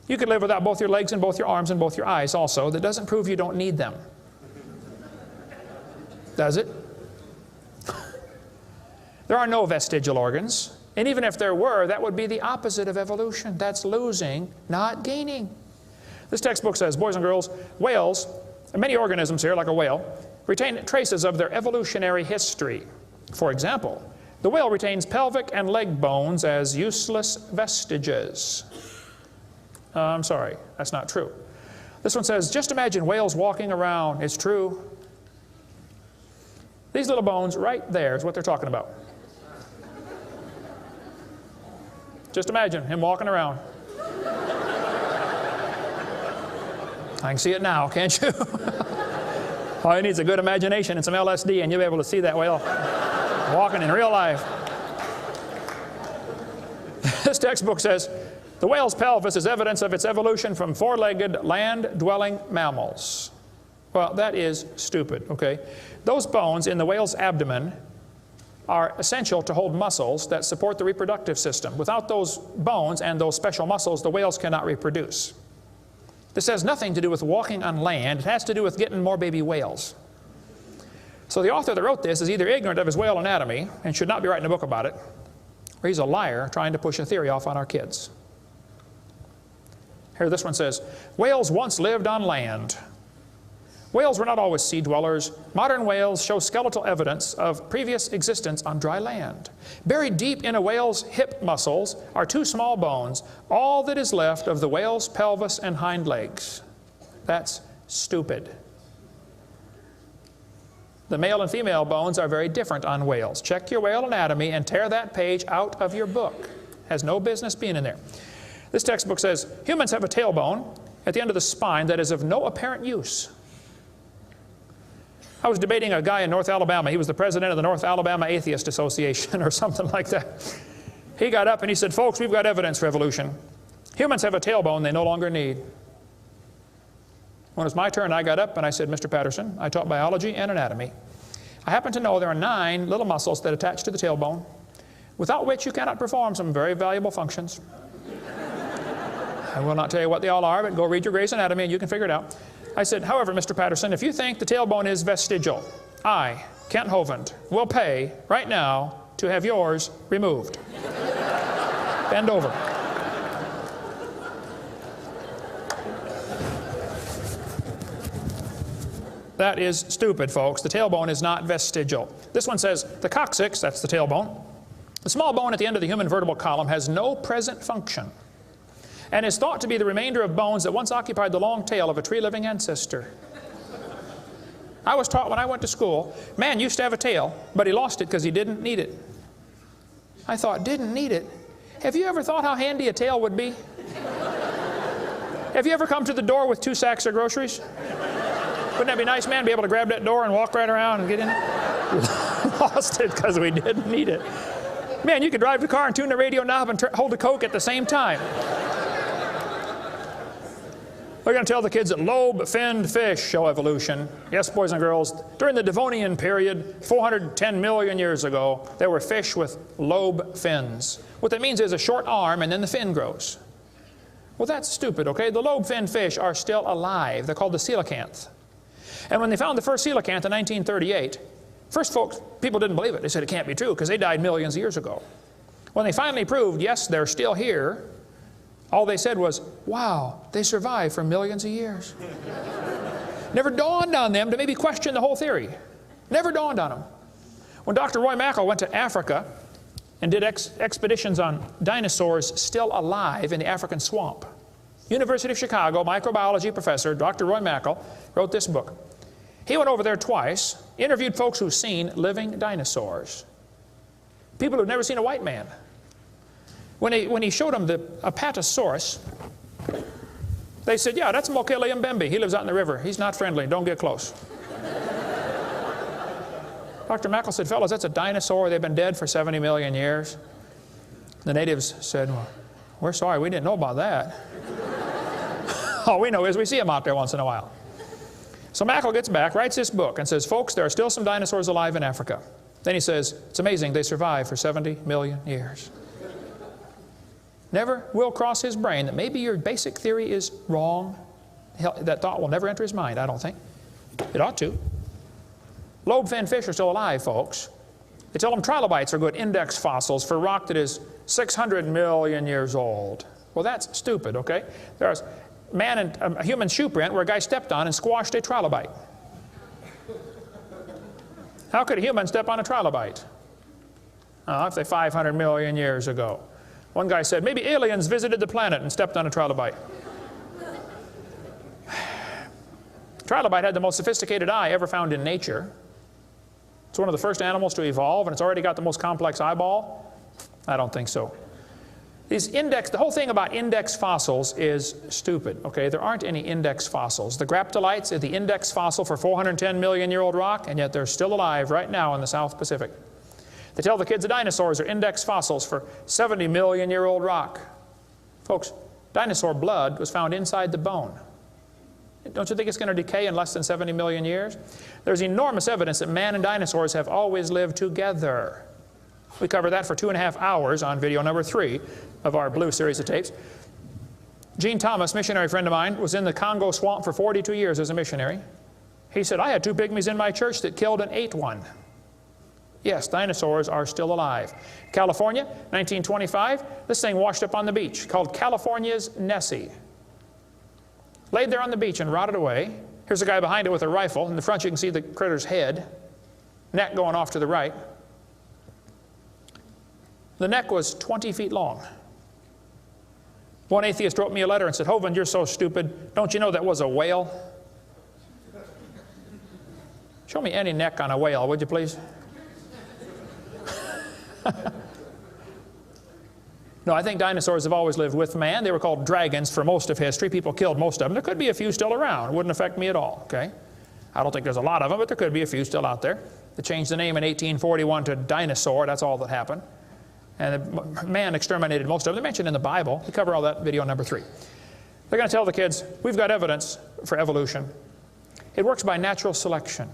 You could live without both your legs and both your arms and both your eyes also. That doesn't prove you don't need them. Does it? There are no vestigial organs. And even if there were, that would be the opposite of evolution. That's losing, not gaining. This textbook says, boys and girls, whales, and many organisms here, like a whale, retain traces of their evolutionary history. For example, the whale retains pelvic and leg bones as useless vestiges. I'm sorry, that's not true. This one says, just imagine whales walking around. It's true. These little bones right there is what they're talking about. Just imagine him walking around. I can see it now, can't you? All you need is a good imagination and some LSD, and you'll be able to see that whale walking in real life. This textbook says, the whale's pelvis is evidence of its evolution from four-legged, land-dwelling mammals. Well, that is stupid, okay? Those bones in the whale's abdomen are essential to hold muscles that support the reproductive system. Without those bones and those special muscles, the whales cannot reproduce. This has nothing to do with walking on land. It has to do with getting more baby whales. So the author that wrote this is either ignorant of his whale anatomy and should not be writing a book about it, or he's a liar trying to push a theory off on our kids. Here, this one says, whales once lived on land. Whales were not always sea dwellers. Modern whales show skeletal evidence of previous existence on dry land. Buried deep in a whale's hip muscles are two small bones, all that is left of the whale's pelvis and hind legs. That's stupid. The male and female bones are very different on whales. Check your whale anatomy and tear that page out of your book. Has no business being in there. This textbook says, humans have a tailbone at the end of the spine that is of no apparent use. I was debating a guy in North Alabama. He was the president of the North Alabama Atheist Association or something like that. He got up and he said, folks, we've got evidence for evolution. Humans have a tailbone they no longer need. When it was my turn, I got up and I said, Mr. Patterson, I taught biology and anatomy. I happen to know there are 9 little muscles that attach to the tailbone, without which you cannot perform some very valuable functions. I will not tell you what they all are, but go read your Gray's Anatomy and you can figure it out. I said, however, Mr. Patterson, if you think the tailbone is vestigial, I, Kent Hovind, will pay right now to have yours removed. Bend over. That is stupid, folks. The tailbone is not vestigial. This one says, the coccyx, that's the tailbone, the small bone at the end of the human vertebral column, has no present function and is thought to be the remainder of bones that once occupied the long tail of a tree-living ancestor. I was taught when I went to school, man used to have a tail, but he lost it because he didn't need it. I thought, didn't need it? Have you ever thought how handy a tail would be? Have you ever come to the door with 2 sacks of groceries? Wouldn't that be nice, man, be able to grab that door and walk right around and get in it? Lost it because we didn't need it. Man, you could drive the car and tune the radio knob and hold a Coke at the same time. We're going to tell the kids that lobe-finned fish show evolution. Yes, boys and girls, during the Devonian period, 410 million years ago, there were fish with lobe fins. What that means is a short arm and then the fin grows. Well, that's stupid, okay? The lobe-finned fish are still alive. They're called the coelacanth. And when they found the first coelacanth in 1938, first people didn't believe it. They said it can't be true because they died millions of years ago. When they finally proved, yes, they're still here, all they said was, wow, they survived for millions of years. Never dawned on them to maybe question the whole theory. Never dawned on them. When Dr. Roy Mackal went to Africa and did expeditions on dinosaurs still alive in the African swamp. University of Chicago microbiology professor Dr. Roy Mackal wrote this book. He went over there twice, interviewed folks who've seen living dinosaurs. People who've never seen a white man. When he showed them the Apatosaurus, they said, yeah, that's Mokele Mbembe. He lives out in the river. He's not friendly. Don't get close. Dr. Mackal said, fellas, that's a dinosaur. They've been dead for 70 million years. The natives said, well, we're sorry. We didn't know about that. All we know is we see them out there once in a while. So Mackal gets back, writes this book, and says, folks, there are still some dinosaurs alive in Africa. Then he says, it's amazing they survived for 70 million years. Never will cross his brain that maybe your basic theory is wrong. That thought will never enter his mind, I don't think. It ought to. Lobe-finned fish are still alive, folks. They tell them trilobites are good index fossils for rock that is 600 million years old. Well, that's stupid, okay? There's a human shoe print where a guy stepped on and squashed a trilobite. How could a human step on a trilobite? If they 500 million years ago. One guy said, maybe aliens visited the planet and stepped on a trilobite. Trilobite had the most sophisticated eye ever found in nature. It's one of the first animals to evolve, and it's already got the most complex eyeball. I don't think so. The whole thing about index fossils is stupid, okay? There aren't any index fossils. The graptolites are the index fossil for 410 million year old rock, and yet they're still alive right now in the South Pacific. They tell the kids the dinosaurs are index fossils for 70 million year old rock. Folks, dinosaur blood was found inside the bone. Don't you think it's going to decay in less than 70 million years? There's enormous evidence that man and dinosaurs have always lived together. We covered that for 2.5 hours on video number 3 of our Blue series of tapes. Gene Thomas, missionary friend of mine, was in the Congo swamp for 42 years as a missionary. He said, I had 2 pygmies in my church that killed and ate one. Yes, dinosaurs are still alive. California, 1925, this thing washed up on the beach called California's Nessie. Laid there on the beach and rotted away. Here's a guy behind it with a rifle. In the front you can see the critter's head, neck going off to the right. The neck was 20 feet long. One atheist wrote me a letter and said, Hovind, you're so stupid. Don't you know that was a whale? Show me any neck on a whale, would you please? No, I think dinosaurs have always lived with man. They were called dragons for most of history. People killed most of them. There could be a few still around. It wouldn't affect me at all, okay? I don't think there's a lot of them, but there could be a few still out there. They changed the name in 1841 to dinosaur. That's all that happened. And man exterminated most of them. They're mentioned in the Bible. We cover all that video number 3. They're going to tell the kids, we've got evidence for evolution. It works by natural selection.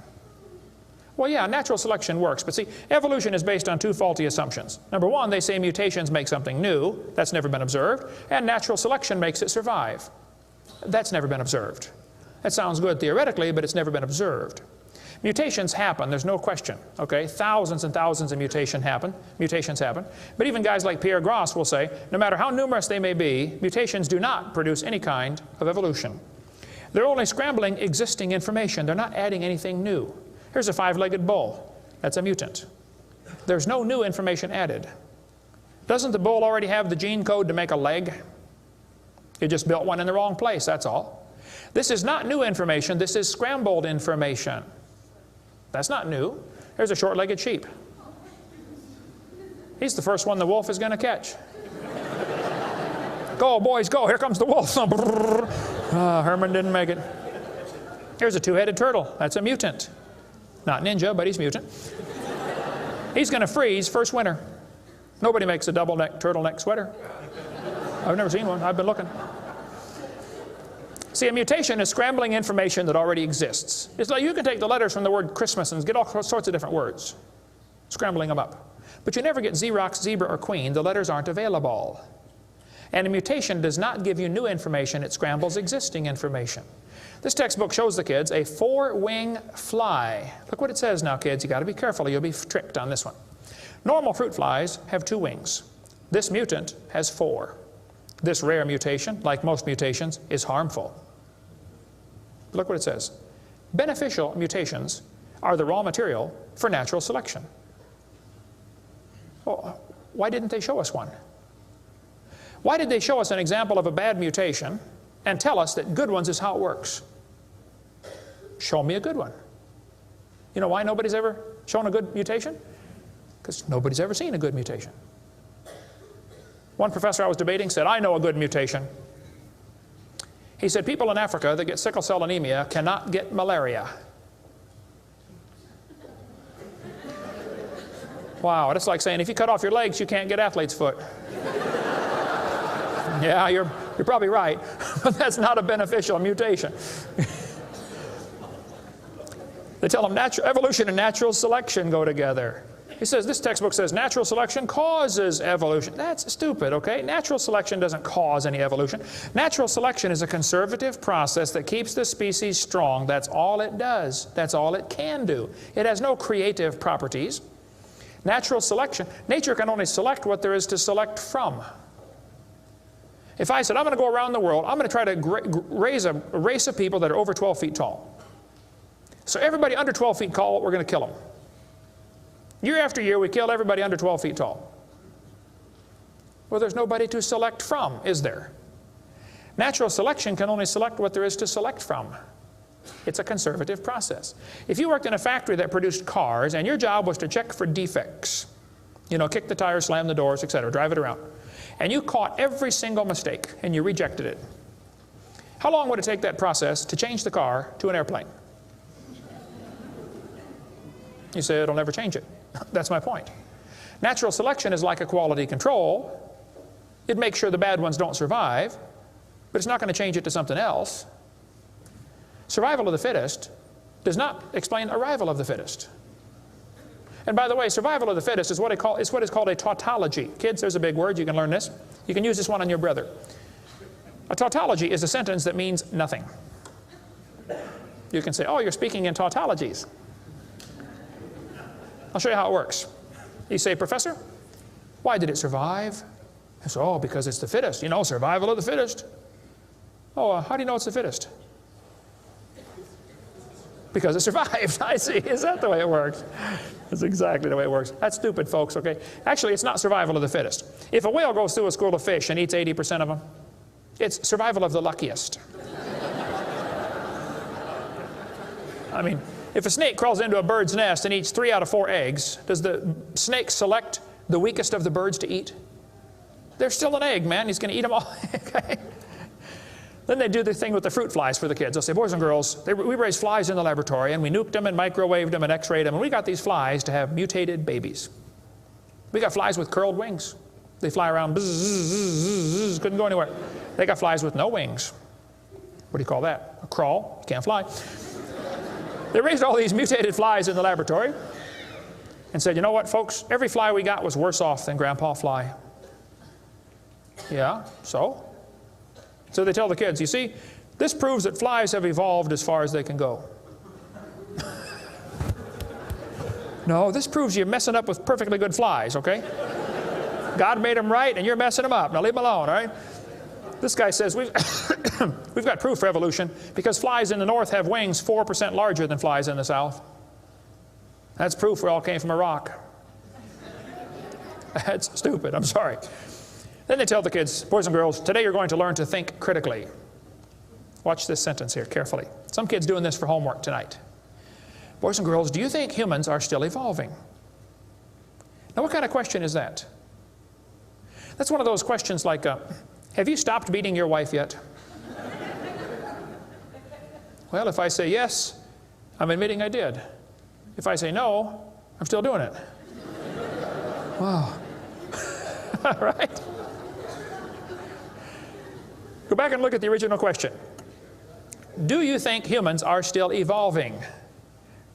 Well, yeah, natural selection works, but see, evolution is based on 2 faulty assumptions. Number 1, they say mutations make something new. That's never been observed. And natural selection makes it survive. That's never been observed. That sounds good theoretically, but it's never been observed. Mutations happen, there's no question, okay? Thousands and thousands of mutations happen. But even guys like Pierre Gross will say, no matter how numerous they may be, mutations do not produce any kind of evolution. They're only scrambling existing information. They're not adding anything new. Here's a 5-legged bull. That's a mutant. There's no new information added. Doesn't the bull already have the gene code to make a leg? You just built one in the wrong place, that's all. This is not new information. This is scrambled information. That's not new. Here's a short-legged sheep. He's the first one the wolf is going to catch. Go, boys, go. Here comes the wolf. Herman didn't make it. Here's a 2-headed turtle. That's a mutant. Not ninja, but he's mutant. He's going to freeze first winter. Nobody makes a double-neck turtleneck sweater. I've never seen one. I've been looking. See, a mutation is scrambling information that already exists. It's like you can take the letters from the word Christmas and get all sorts of different words, scrambling them up. But you never get Xerox, zebra, or queen. The letters aren't available. And a mutation does not give you new information. It scrambles existing information. This textbook shows the kids a 4-wing fly. Look what it says now, kids. You got to be careful. You'll be tricked on this one. Normal fruit flies have 2 wings. This mutant has 4. This rare mutation, like most mutations, is harmful. Look what it says. Beneficial mutations are the raw material for natural selection. Well, why didn't they show us one? Why did they show us an example of a bad mutation and tell us that good ones is how it works? Show me a good one. You know why nobody's ever shown a good mutation? Because nobody's ever seen a good mutation. One professor I was debating said, I know a good mutation. He said, people in Africa that get sickle cell anemia cannot get malaria. Wow, that's like saying if you cut off your legs, you can't get athlete's foot. Yeah, you're probably right, but that's not a beneficial mutation. They tell them evolution and natural selection go together. He says, this textbook says natural selection causes evolution. That's stupid, okay? Natural selection doesn't cause any evolution. Natural selection is a conservative process that keeps the species strong. That's all it does. That's all it can do. It has no creative properties. Natural selection, nature can only select what there is to select from. If I said, I'm going to go around the world, I'm going to try to raise a race of people that are over 12 feet tall. So everybody under 12 feet tall, we're going to kill them. Year after year, we kill everybody under 12 feet tall. Well, there's nobody to select from, is there? Natural selection can only select what there is to select from. It's a conservative process. If you worked in a factory that produced cars and your job was to check for defects, you know, kick the tires, slam the doors, etc., drive it around, and you caught every single mistake and you rejected it, how long would it take that process to change the car to an airplane? You say it'll never change it. That's my point. Natural selection is like a quality control. It makes sure the bad ones don't survive, but it's not going to change it to something else. Survival of the fittest does not explain arrival of the fittest. And by the way, survival of the fittest is what is called a tautology. Kids, there's a big word. You can learn this. You can use this one on your brother. A tautology is a sentence that means nothing. You can say, oh, you're speaking in tautologies. I'll show you how it works. You say, Professor, why did it survive? I say, oh, because it's the fittest. You know, survival of the fittest. Oh, how do you know it's the fittest? Because it survived. I see. Is that the way it works? That's exactly the way it works. That's stupid, folks, okay? Actually, it's not survival of the fittest. If a whale goes through a school of fish and eats 80% of them, it's survival of the luckiest. I mean, if a snake crawls into a bird's nest and eats 3 out of 4 eggs, does the snake select the weakest of the birds to eat? They're still an egg, man. He's going to eat them all. Okay? Then they do the thing with the fruit flies for the kids. They'll say, boys and girls, we raised flies in the laboratory, and we nuked them and microwaved them and x-rayed them, and we got these flies to have mutated babies. We got flies with curled wings. They fly around, bzz, bzz, bzz, bzz, couldn't go anywhere. They got flies with no wings. What do you call that? A crawl. You can't fly. They raised all these mutated flies in the laboratory and said, you know what, folks? Every fly we got was worse off than Grandpa Fly. Yeah, so? So they tell the kids, you see, this proves that flies have evolved as far as they can go. No, this proves you're messing up with perfectly good flies, okay? God made them right and you're messing them up. Now leave them alone, all right? This guy says, we've got proof for evolution because flies in the north have wings 4% larger than flies in the south. That's proof we all came from a rock. That's stupid, I'm sorry. Then they tell the kids, boys and girls, today you're going to learn to think critically. Watch this sentence here carefully. Some kid's doing this for homework tonight. Boys and girls, do you think humans are still evolving? Now what kind of question is that? That's one of those questions like, have you stopped beating your wife yet? Well, if I say yes, I'm admitting I did. If I say no, I'm still doing it. Wow. All right. Go back and look at the original question. Do you think humans are still evolving?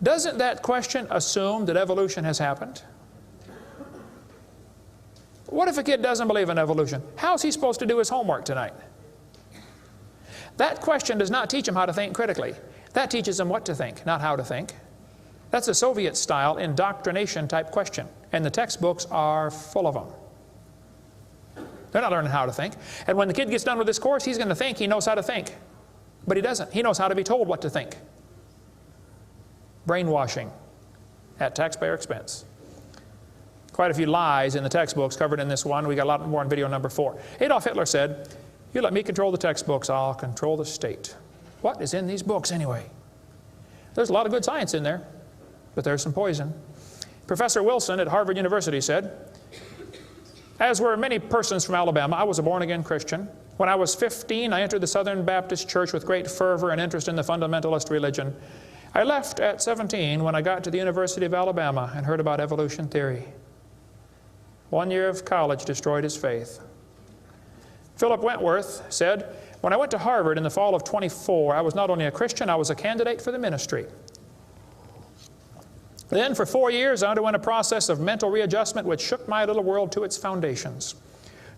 Doesn't that question assume that evolution has happened? What if a kid doesn't believe in evolution? How's he supposed to do his homework tonight? That question does not teach him how to think critically. That teaches him what to think, not how to think. That's a Soviet-style indoctrination type question, and the textbooks are full of them. They're not learning how to think. And when the kid gets done with this course, he's going to think he knows how to think. But he doesn't. He knows how to be told what to think. Brainwashing at taxpayer expense. quite a few lies in the textbooks covered in this one. We got a lot more in video number 4. Adolf Hitler said, "You let me control the textbooks, I'll control the state." What is in these books anyway? There's a lot of good science in there, but there's some poison. Professor Wilson at Harvard University said, "As were many persons from Alabama, I was a born-again Christian. When I was 15, I entered the Southern Baptist Church with great fervor and interest in the fundamentalist religion. I left at 17 when I got to the University of Alabama and heard about evolution theory. 1 year of college destroyed his faith." Philip Wentworth said, "When I went to Harvard in the fall of 24, I was not only a Christian, I was a candidate for the ministry. Then for 4 years, I underwent a process of mental readjustment which shook my little world to its foundations.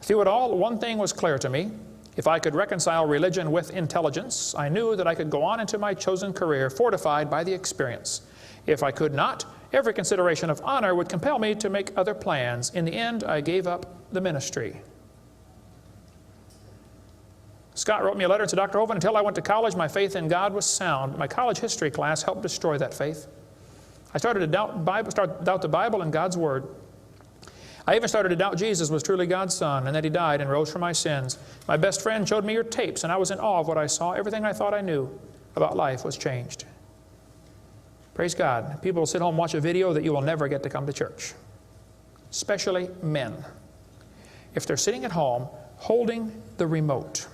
Through it all, one thing was clear to me. If I could reconcile religion with intelligence, I knew that I could go on into my chosen career fortified by the experience. If I could not, every consideration of honor would compel me to make other plans. In the end, I gave up the ministry." Scott wrote me a letter and said, "Dr. Hovind, until I went to college, my faith in God was sound. My college history class helped destroy that faith. I started to doubt the Bible and God's Word. I even started to doubt Jesus was truly God's Son and that He died and rose for my sins. My best friend showed me your tapes, and I was in awe of what I saw. Everything I thought I knew about life was changed." Praise God. People will sit home and watch a video that you will never get to come to church, especially men. If they're sitting at home holding the remote,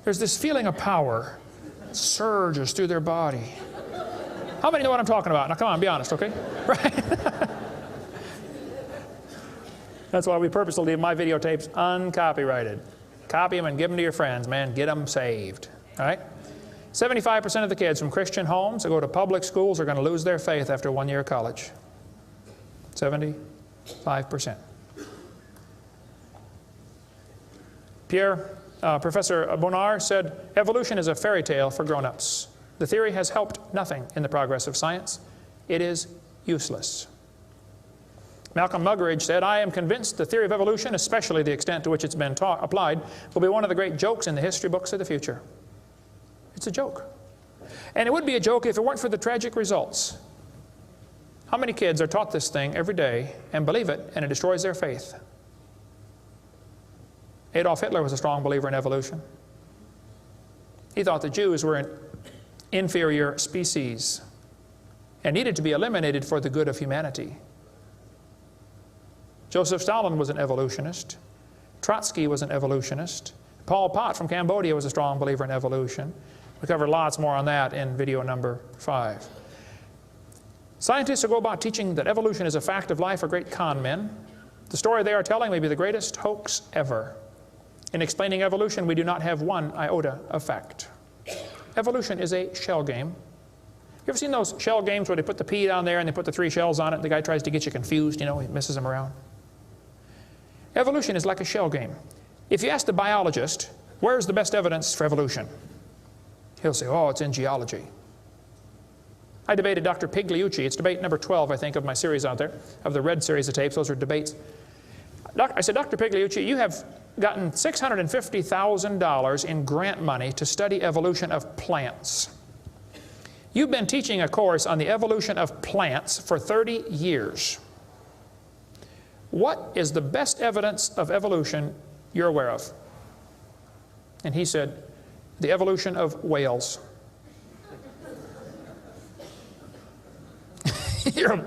there's this feeling of power that surges through their body. How many know what I'm talking about? Now come on, be honest, okay? Right? That's why we purposely leave my videotapes uncopyrighted. Copy them and give them to your friends, man. Get them saved, all right? 75% of the kids from Christian homes that go to public schools are going to lose their faith after 1 year of college. 75%. Professor Bonar said, "Evolution is a fairy tale for grown-ups. The theory has helped nothing in the progress of science. It is useless." Malcolm Muggeridge said, "I am convinced the theory of evolution, especially the extent to which it's been applied, will be one of the great jokes in the history books of the future." It's a joke. And it would be a joke if it weren't for the tragic results. How many kids are taught this thing every day and believe it, and it destroys their faith? Adolf Hitler was a strong believer in evolution. He thought the Jews were an inferior species and needed to be eliminated for the good of humanity. Joseph Stalin was an evolutionist. Trotsky was an evolutionist. Pol Pot from Cambodia was a strong believer in evolution. We covered lots more on that in video number 5. Scientists who go about teaching that evolution is a fact of life are great con men. The story they are telling may be the greatest hoax ever. In explaining evolution, we do not have one iota of fact. Evolution is a shell game. You ever seen those shell games where they put the pea down there and they put the 3 shells on it and the guy tries to get you confused, you know, he messes them around? Evolution is like a shell game. If you ask the biologist, where's the best evidence for evolution? He'll say, oh, it's in geology. I debated Dr. Pigliucci. It's debate number 12, I think, of my series out there, of the red series of tapes. Those are debates. I said, Dr. Pigliucci, you have gotten $650,000 in grant money to study evolution of plants. You've been teaching a course on the evolution of plants for 30 years. What is the best evidence of evolution you're aware of? And he said, the evolution of whales. You're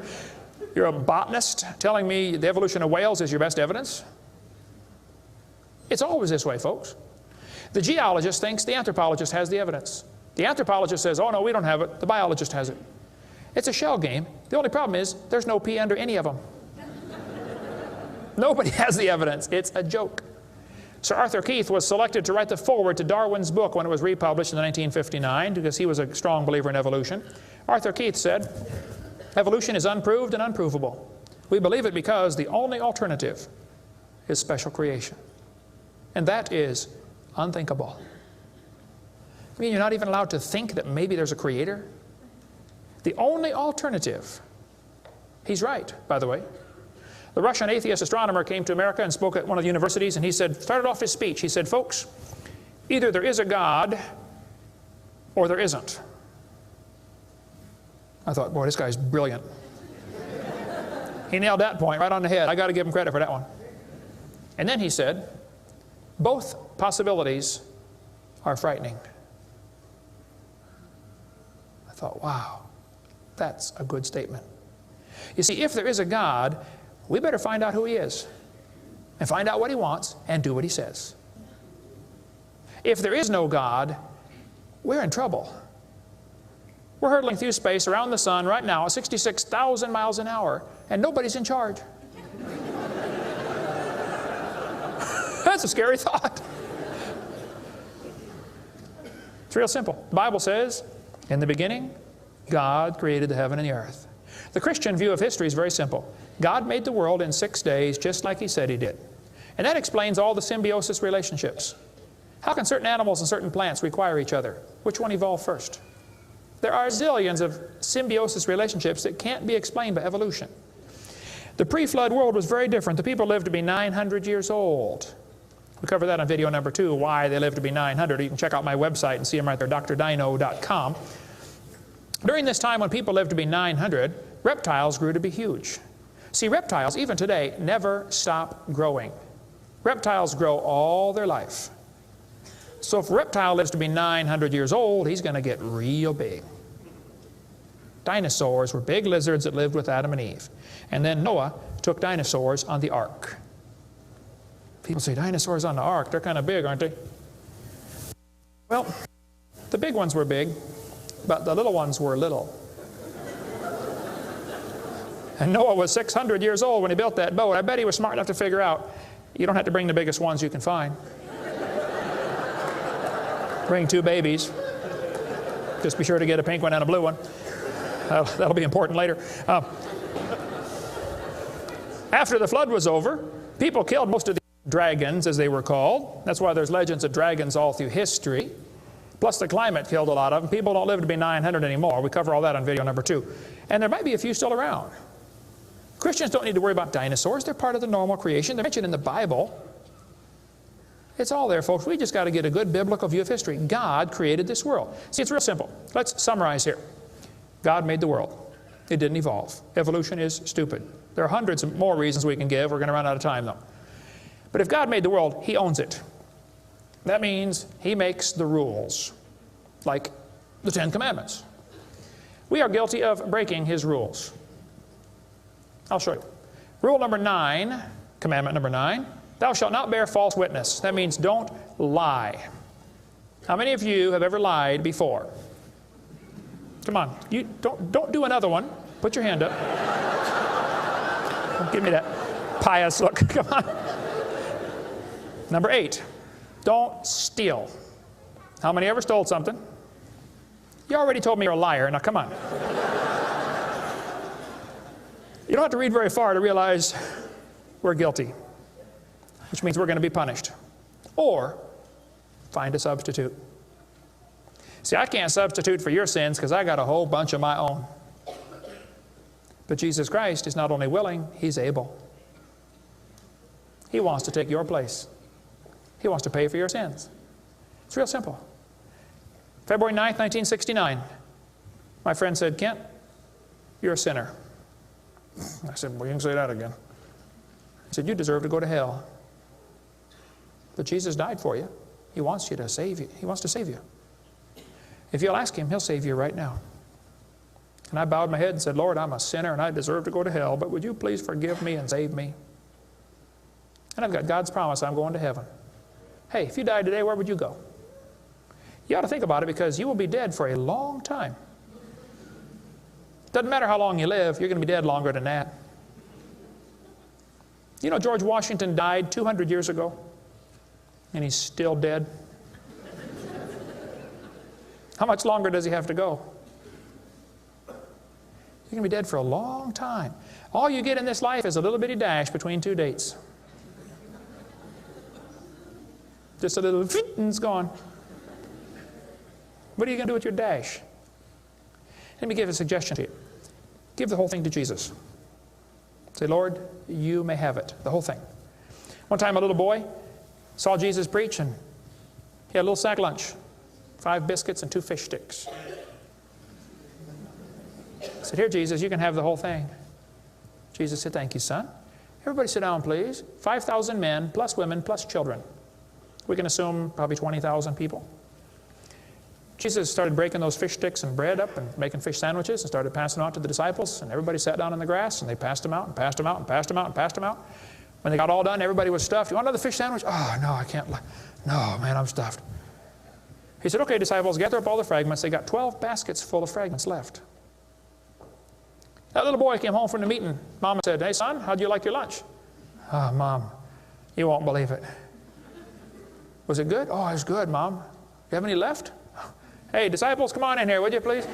a botanist telling me the evolution of whales is your best evidence? It's always this way, folks. The geologist thinks the anthropologist has the evidence. The anthropologist says, oh no, we don't have it. The biologist has it. It's a shell game. The only problem is there's no P under any of them. Nobody has the evidence. It's a joke. Sir Arthur Keith was selected to write the foreword to Darwin's book when it was republished in 1959 because he was a strong believer in evolution. Arthur Keith said, evolution is unproved and unprovable. We believe it because the only alternative is special creation. And that is unthinkable. I mean, you're not even allowed to think that maybe there's a creator? The only alternative. He's right, by the way. The Russian atheist astronomer came to America and spoke at one of the universities, and he said, started off his speech, he said, folks, either there is a God or there isn't. I thought, boy, this guy's brilliant. He nailed that point right on the head. I got to give him credit for that one. And then he said, both possibilities are frightening. I thought, wow, that's a good statement. You see, if there is a God, we better find out who He is and find out what He wants and do what He says. If there is no God, we're in trouble. We're hurtling through space around the sun right now at 66,000 miles an hour, and nobody's in charge. That's a scary thought. It's real simple. The Bible says, in the beginning, God created the heaven and the earth. The Christian view of history is very simple. God made the world in 6 days just like He said He did. And that explains all the symbiosis relationships. How can certain animals and certain plants require each other? Which one evolved first? There are zillions of symbiosis relationships that can't be explained by evolution. The pre-flood world was very different. The people lived to be 900 years old. We cover that on video number 2, why they lived to be 900. You can check out my website and see them right there, drdino.com. During this time when people lived to be 900, reptiles grew to be huge. See, reptiles, even today, never stop growing. Reptiles grow all their life. So if a reptile lives to be 900 years old, he's going to get real big. Dinosaurs were big lizards that lived with Adam and Eve. And then Noah took dinosaurs on the ark. People say, dinosaurs on the ark, they're kind of big, aren't they? Well, the big ones were big, but the little ones were little. And Noah was 600 years old when he built that boat. I bet he was smart enough to figure out, you don't have to bring the biggest ones you can find. Bring 2 babies. Just be sure to get a pink one and a blue one. That'll be important later. After the flood was over, people killed most of the dragons, as they were called. That's why there's legends of dragons all through history. Plus the climate killed a lot of them. People don't live to be 900 anymore. We cover all that on video number 2. And there might be a few still around. Christians don't need to worry about dinosaurs. They're part of the normal creation. They're mentioned in the Bible. It's all there, folks. We just got to get a good biblical view of history. God created this world. See, it's real simple. Let's summarize here. God made the world. It didn't evolve. Evolution is stupid. There are hundreds of more reasons we can give. We're going to run out of time, though. But if God made the world, He owns it. That means He makes the rules, like the 10 Commandments. We are guilty of breaking His rules. I'll show you. Rule number 9, commandment number 9, thou shalt not bear false witness. That means don't lie. How many of you have ever lied before? Come on, you don't do another one. Put your hand up. Don't give me that pious look. Come on. Number 8, don't steal. How many ever stole something? You already told me you're a liar. Now come on. You don't have to read very far to realize we're guilty, which means we're going to be punished. Or find a substitute. See, I can't substitute for your sins because I got a whole bunch of my own. But Jesus Christ is not only willing, He's able. He wants to take your place. He wants to pay for your sins. It's real simple. February 9th, 1969, my friend said, Kent, you're a sinner. I said, well, you can say that again. He said, you deserve to go to hell. But Jesus died for you. He wants you to save you. He wants to save you. If you'll ask Him, He'll save you right now. And I bowed my head and said, Lord, I'm a sinner and I deserve to go to hell, but would you please forgive me and save me? And I've got God's promise I'm going to heaven. Hey, if you died today, where would you go? You ought to think about it because you will be dead for a long time. Doesn't matter how long you live, you're going to be dead longer than that. You know, George Washington died 200 years ago, and he's still dead. How much longer does he have to go? You're going to be dead for a long time. All you get in this life is a little bitty dash between 2 dates. Just a little and it's gone. What are you going to do with your dash? Let me give a suggestion to you. Give the whole thing to Jesus. Say, Lord, you may have it, the whole thing. One time a little boy saw Jesus preach and he had a little sack lunch, 5 biscuits and 2 fish sticks. He said, here, Jesus, you can have the whole thing. Jesus said, thank you, son. Everybody sit down, please. 5,000 men, plus women, plus children. We can assume probably 20,000 people. Jesus started breaking those fish sticks and bread up and making fish sandwiches and started passing them out to the disciples. And everybody sat down in the grass and they passed them out and passed them out and passed them out and passed them out. When they got all done, everybody was stuffed. You want another fish sandwich? Oh, no, I can't. No, man, I'm stuffed. He said, okay, disciples, gather up all the fragments. They got 12 baskets full of fragments left. That little boy came home from the meeting. Mama said, hey, son, how'd you like your lunch? Oh, Mom, you won't believe it. Was it good? Oh, it was good, Mom. You have any left? Hey, disciples, come on in here, would you, please?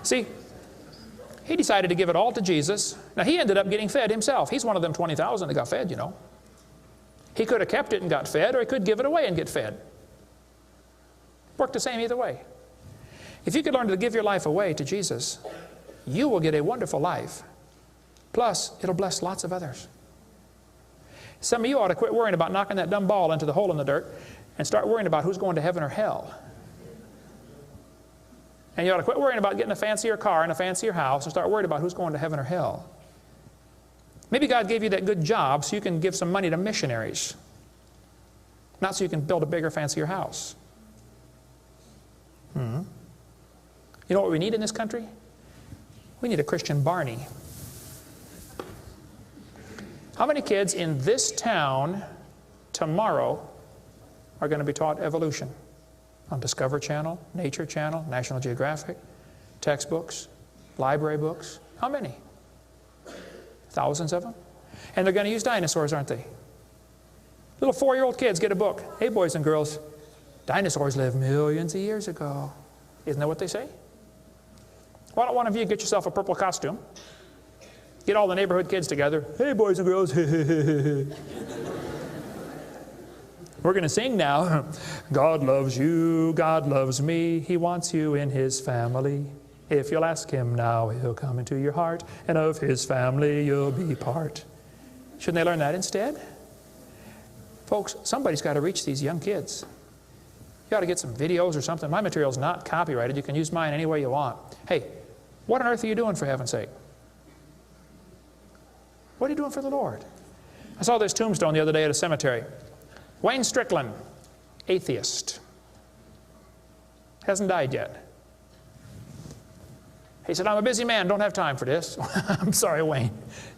See, he decided to give it all to Jesus. Now, he ended up getting fed himself. He's one of them 20,000 that got fed, you know. He could have kept it and got fed, or he could give it away and get fed. Worked the same either way. If you could learn to give your life away to Jesus, you will get a wonderful life. Plus, it'll bless lots of others. Some of you ought to quit worrying about knocking that dumb ball into the hole in the dirt and start worrying about who's going to heaven or hell. And you ought to quit worrying about getting a fancier car and a fancier house and start worrying about who's going to heaven or hell. Maybe God gave you that good job so you can give some money to missionaries, not so you can build a bigger, fancier house. You know what we need in this country? We need a Christian Barney. How many kids in this town tomorrow are going to be taught evolution on Discovery Channel, Nature Channel, National Geographic, textbooks, library books? How many? Thousands of them? And they're going to use dinosaurs, aren't they? Little 4-year-old kids get a book. Hey, boys and girls, dinosaurs lived millions of years ago. Isn't that what they say? Why don't one of you get yourself a purple costume? Get all the neighborhood kids together. Hey, boys and girls. We're going to sing now. God loves you, God loves me. He wants you in His family. If you'll ask Him now, He'll come into your heart, and of His family you'll be part. Shouldn't they learn that instead? Folks, somebody's got to reach these young kids. You ought to get some videos or something. My material's not copyrighted. You can use mine any way you want. Hey, what on earth are you doing, for heaven's sake? What are you doing for the Lord? I saw this tombstone the other day at a cemetery. Wayne Strickland, atheist. Hasn't died yet. He said, I'm a busy man, don't have time for this. I'm sorry, Wayne.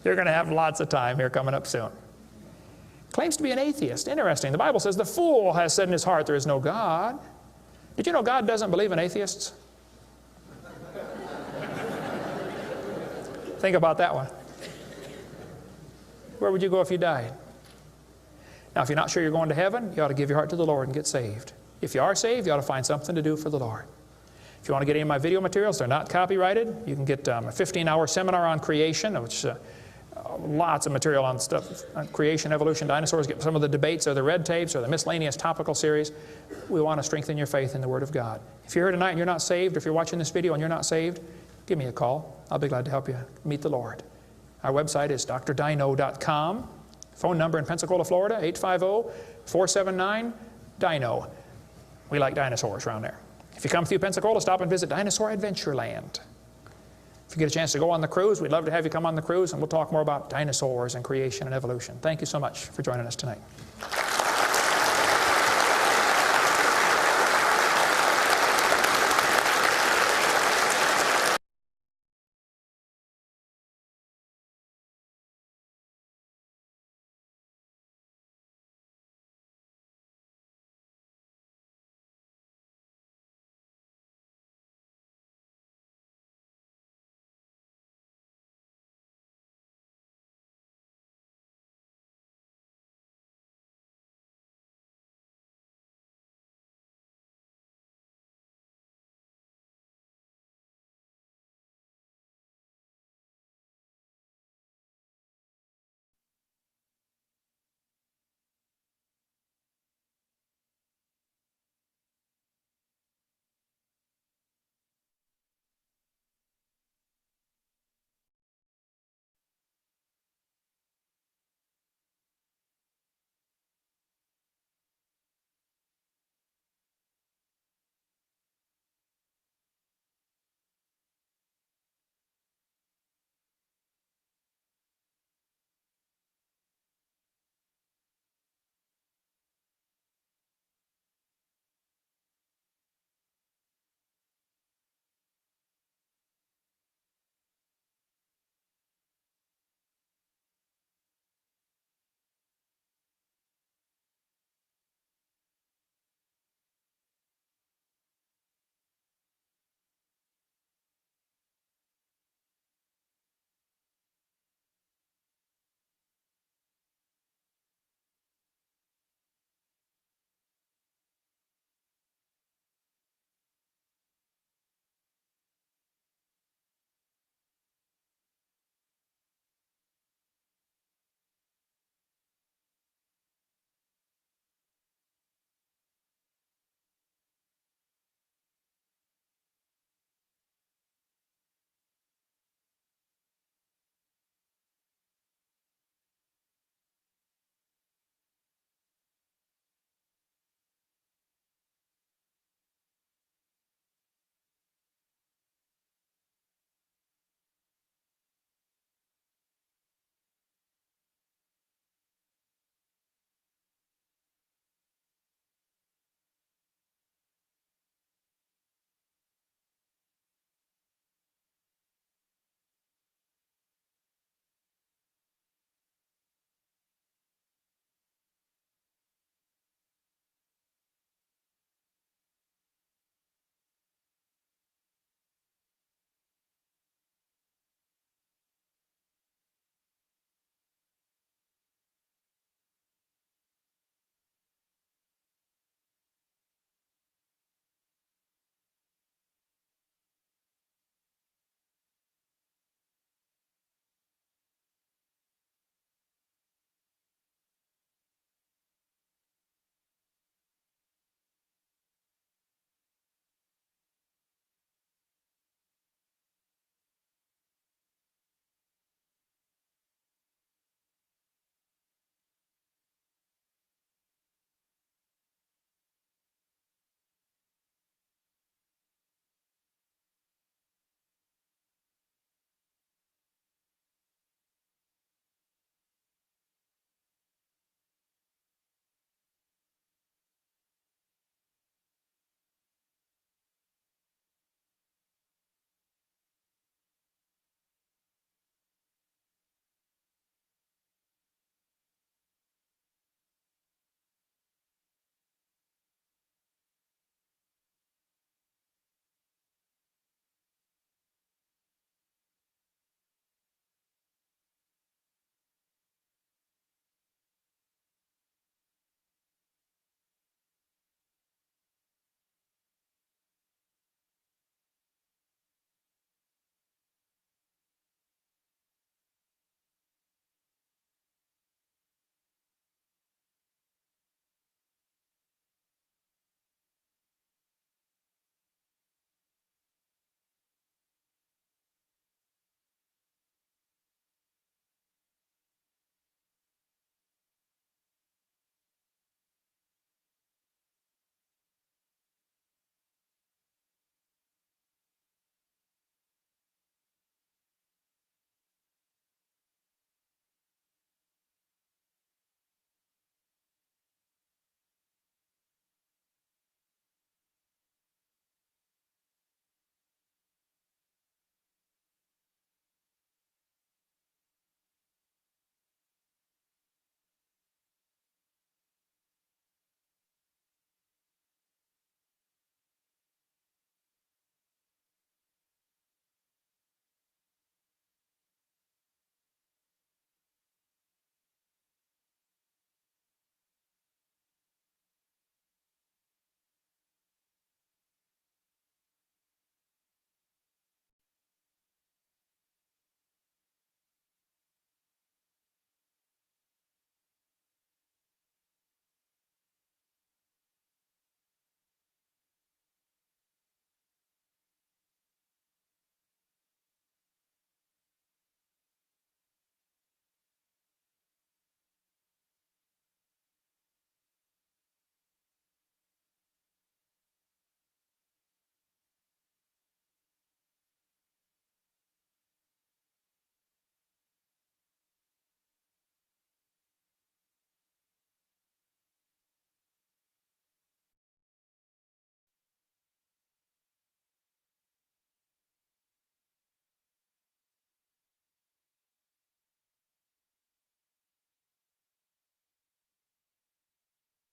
You're going to have lots of time here coming up soon. Claims to be an atheist. Interesting. The Bible says, the fool has said in his heart there is no God. Did you know God doesn't believe in atheists? Think about that one. Where would you go if you died? Now, if you're not sure you're going to heaven, you ought to give your heart to the Lord and get saved. If you are saved, you ought to find something to do for the Lord. If you want to get any of my video materials, they're not copyrighted. You can get a 15-hour seminar on creation, which lots of material on stuff, on creation, evolution, dinosaurs. Get some of the debates or the red tapes or the miscellaneous topical series. We want to strengthen your faith in the Word of God. If you're here tonight and you're not saved, or if you're watching this video and you're not saved, give me a call. I'll be glad to help you meet the Lord. Our website is drdino.com. Phone number in Pensacola, Florida, 850-479-DINO. We like dinosaurs around there. If you come through Pensacola, stop and visit Dinosaur Adventureland. If you get a chance to go on the cruise, we'd love to have you come on the cruise, and we'll talk more about dinosaurs and creation and evolution. Thank you so much for joining us tonight.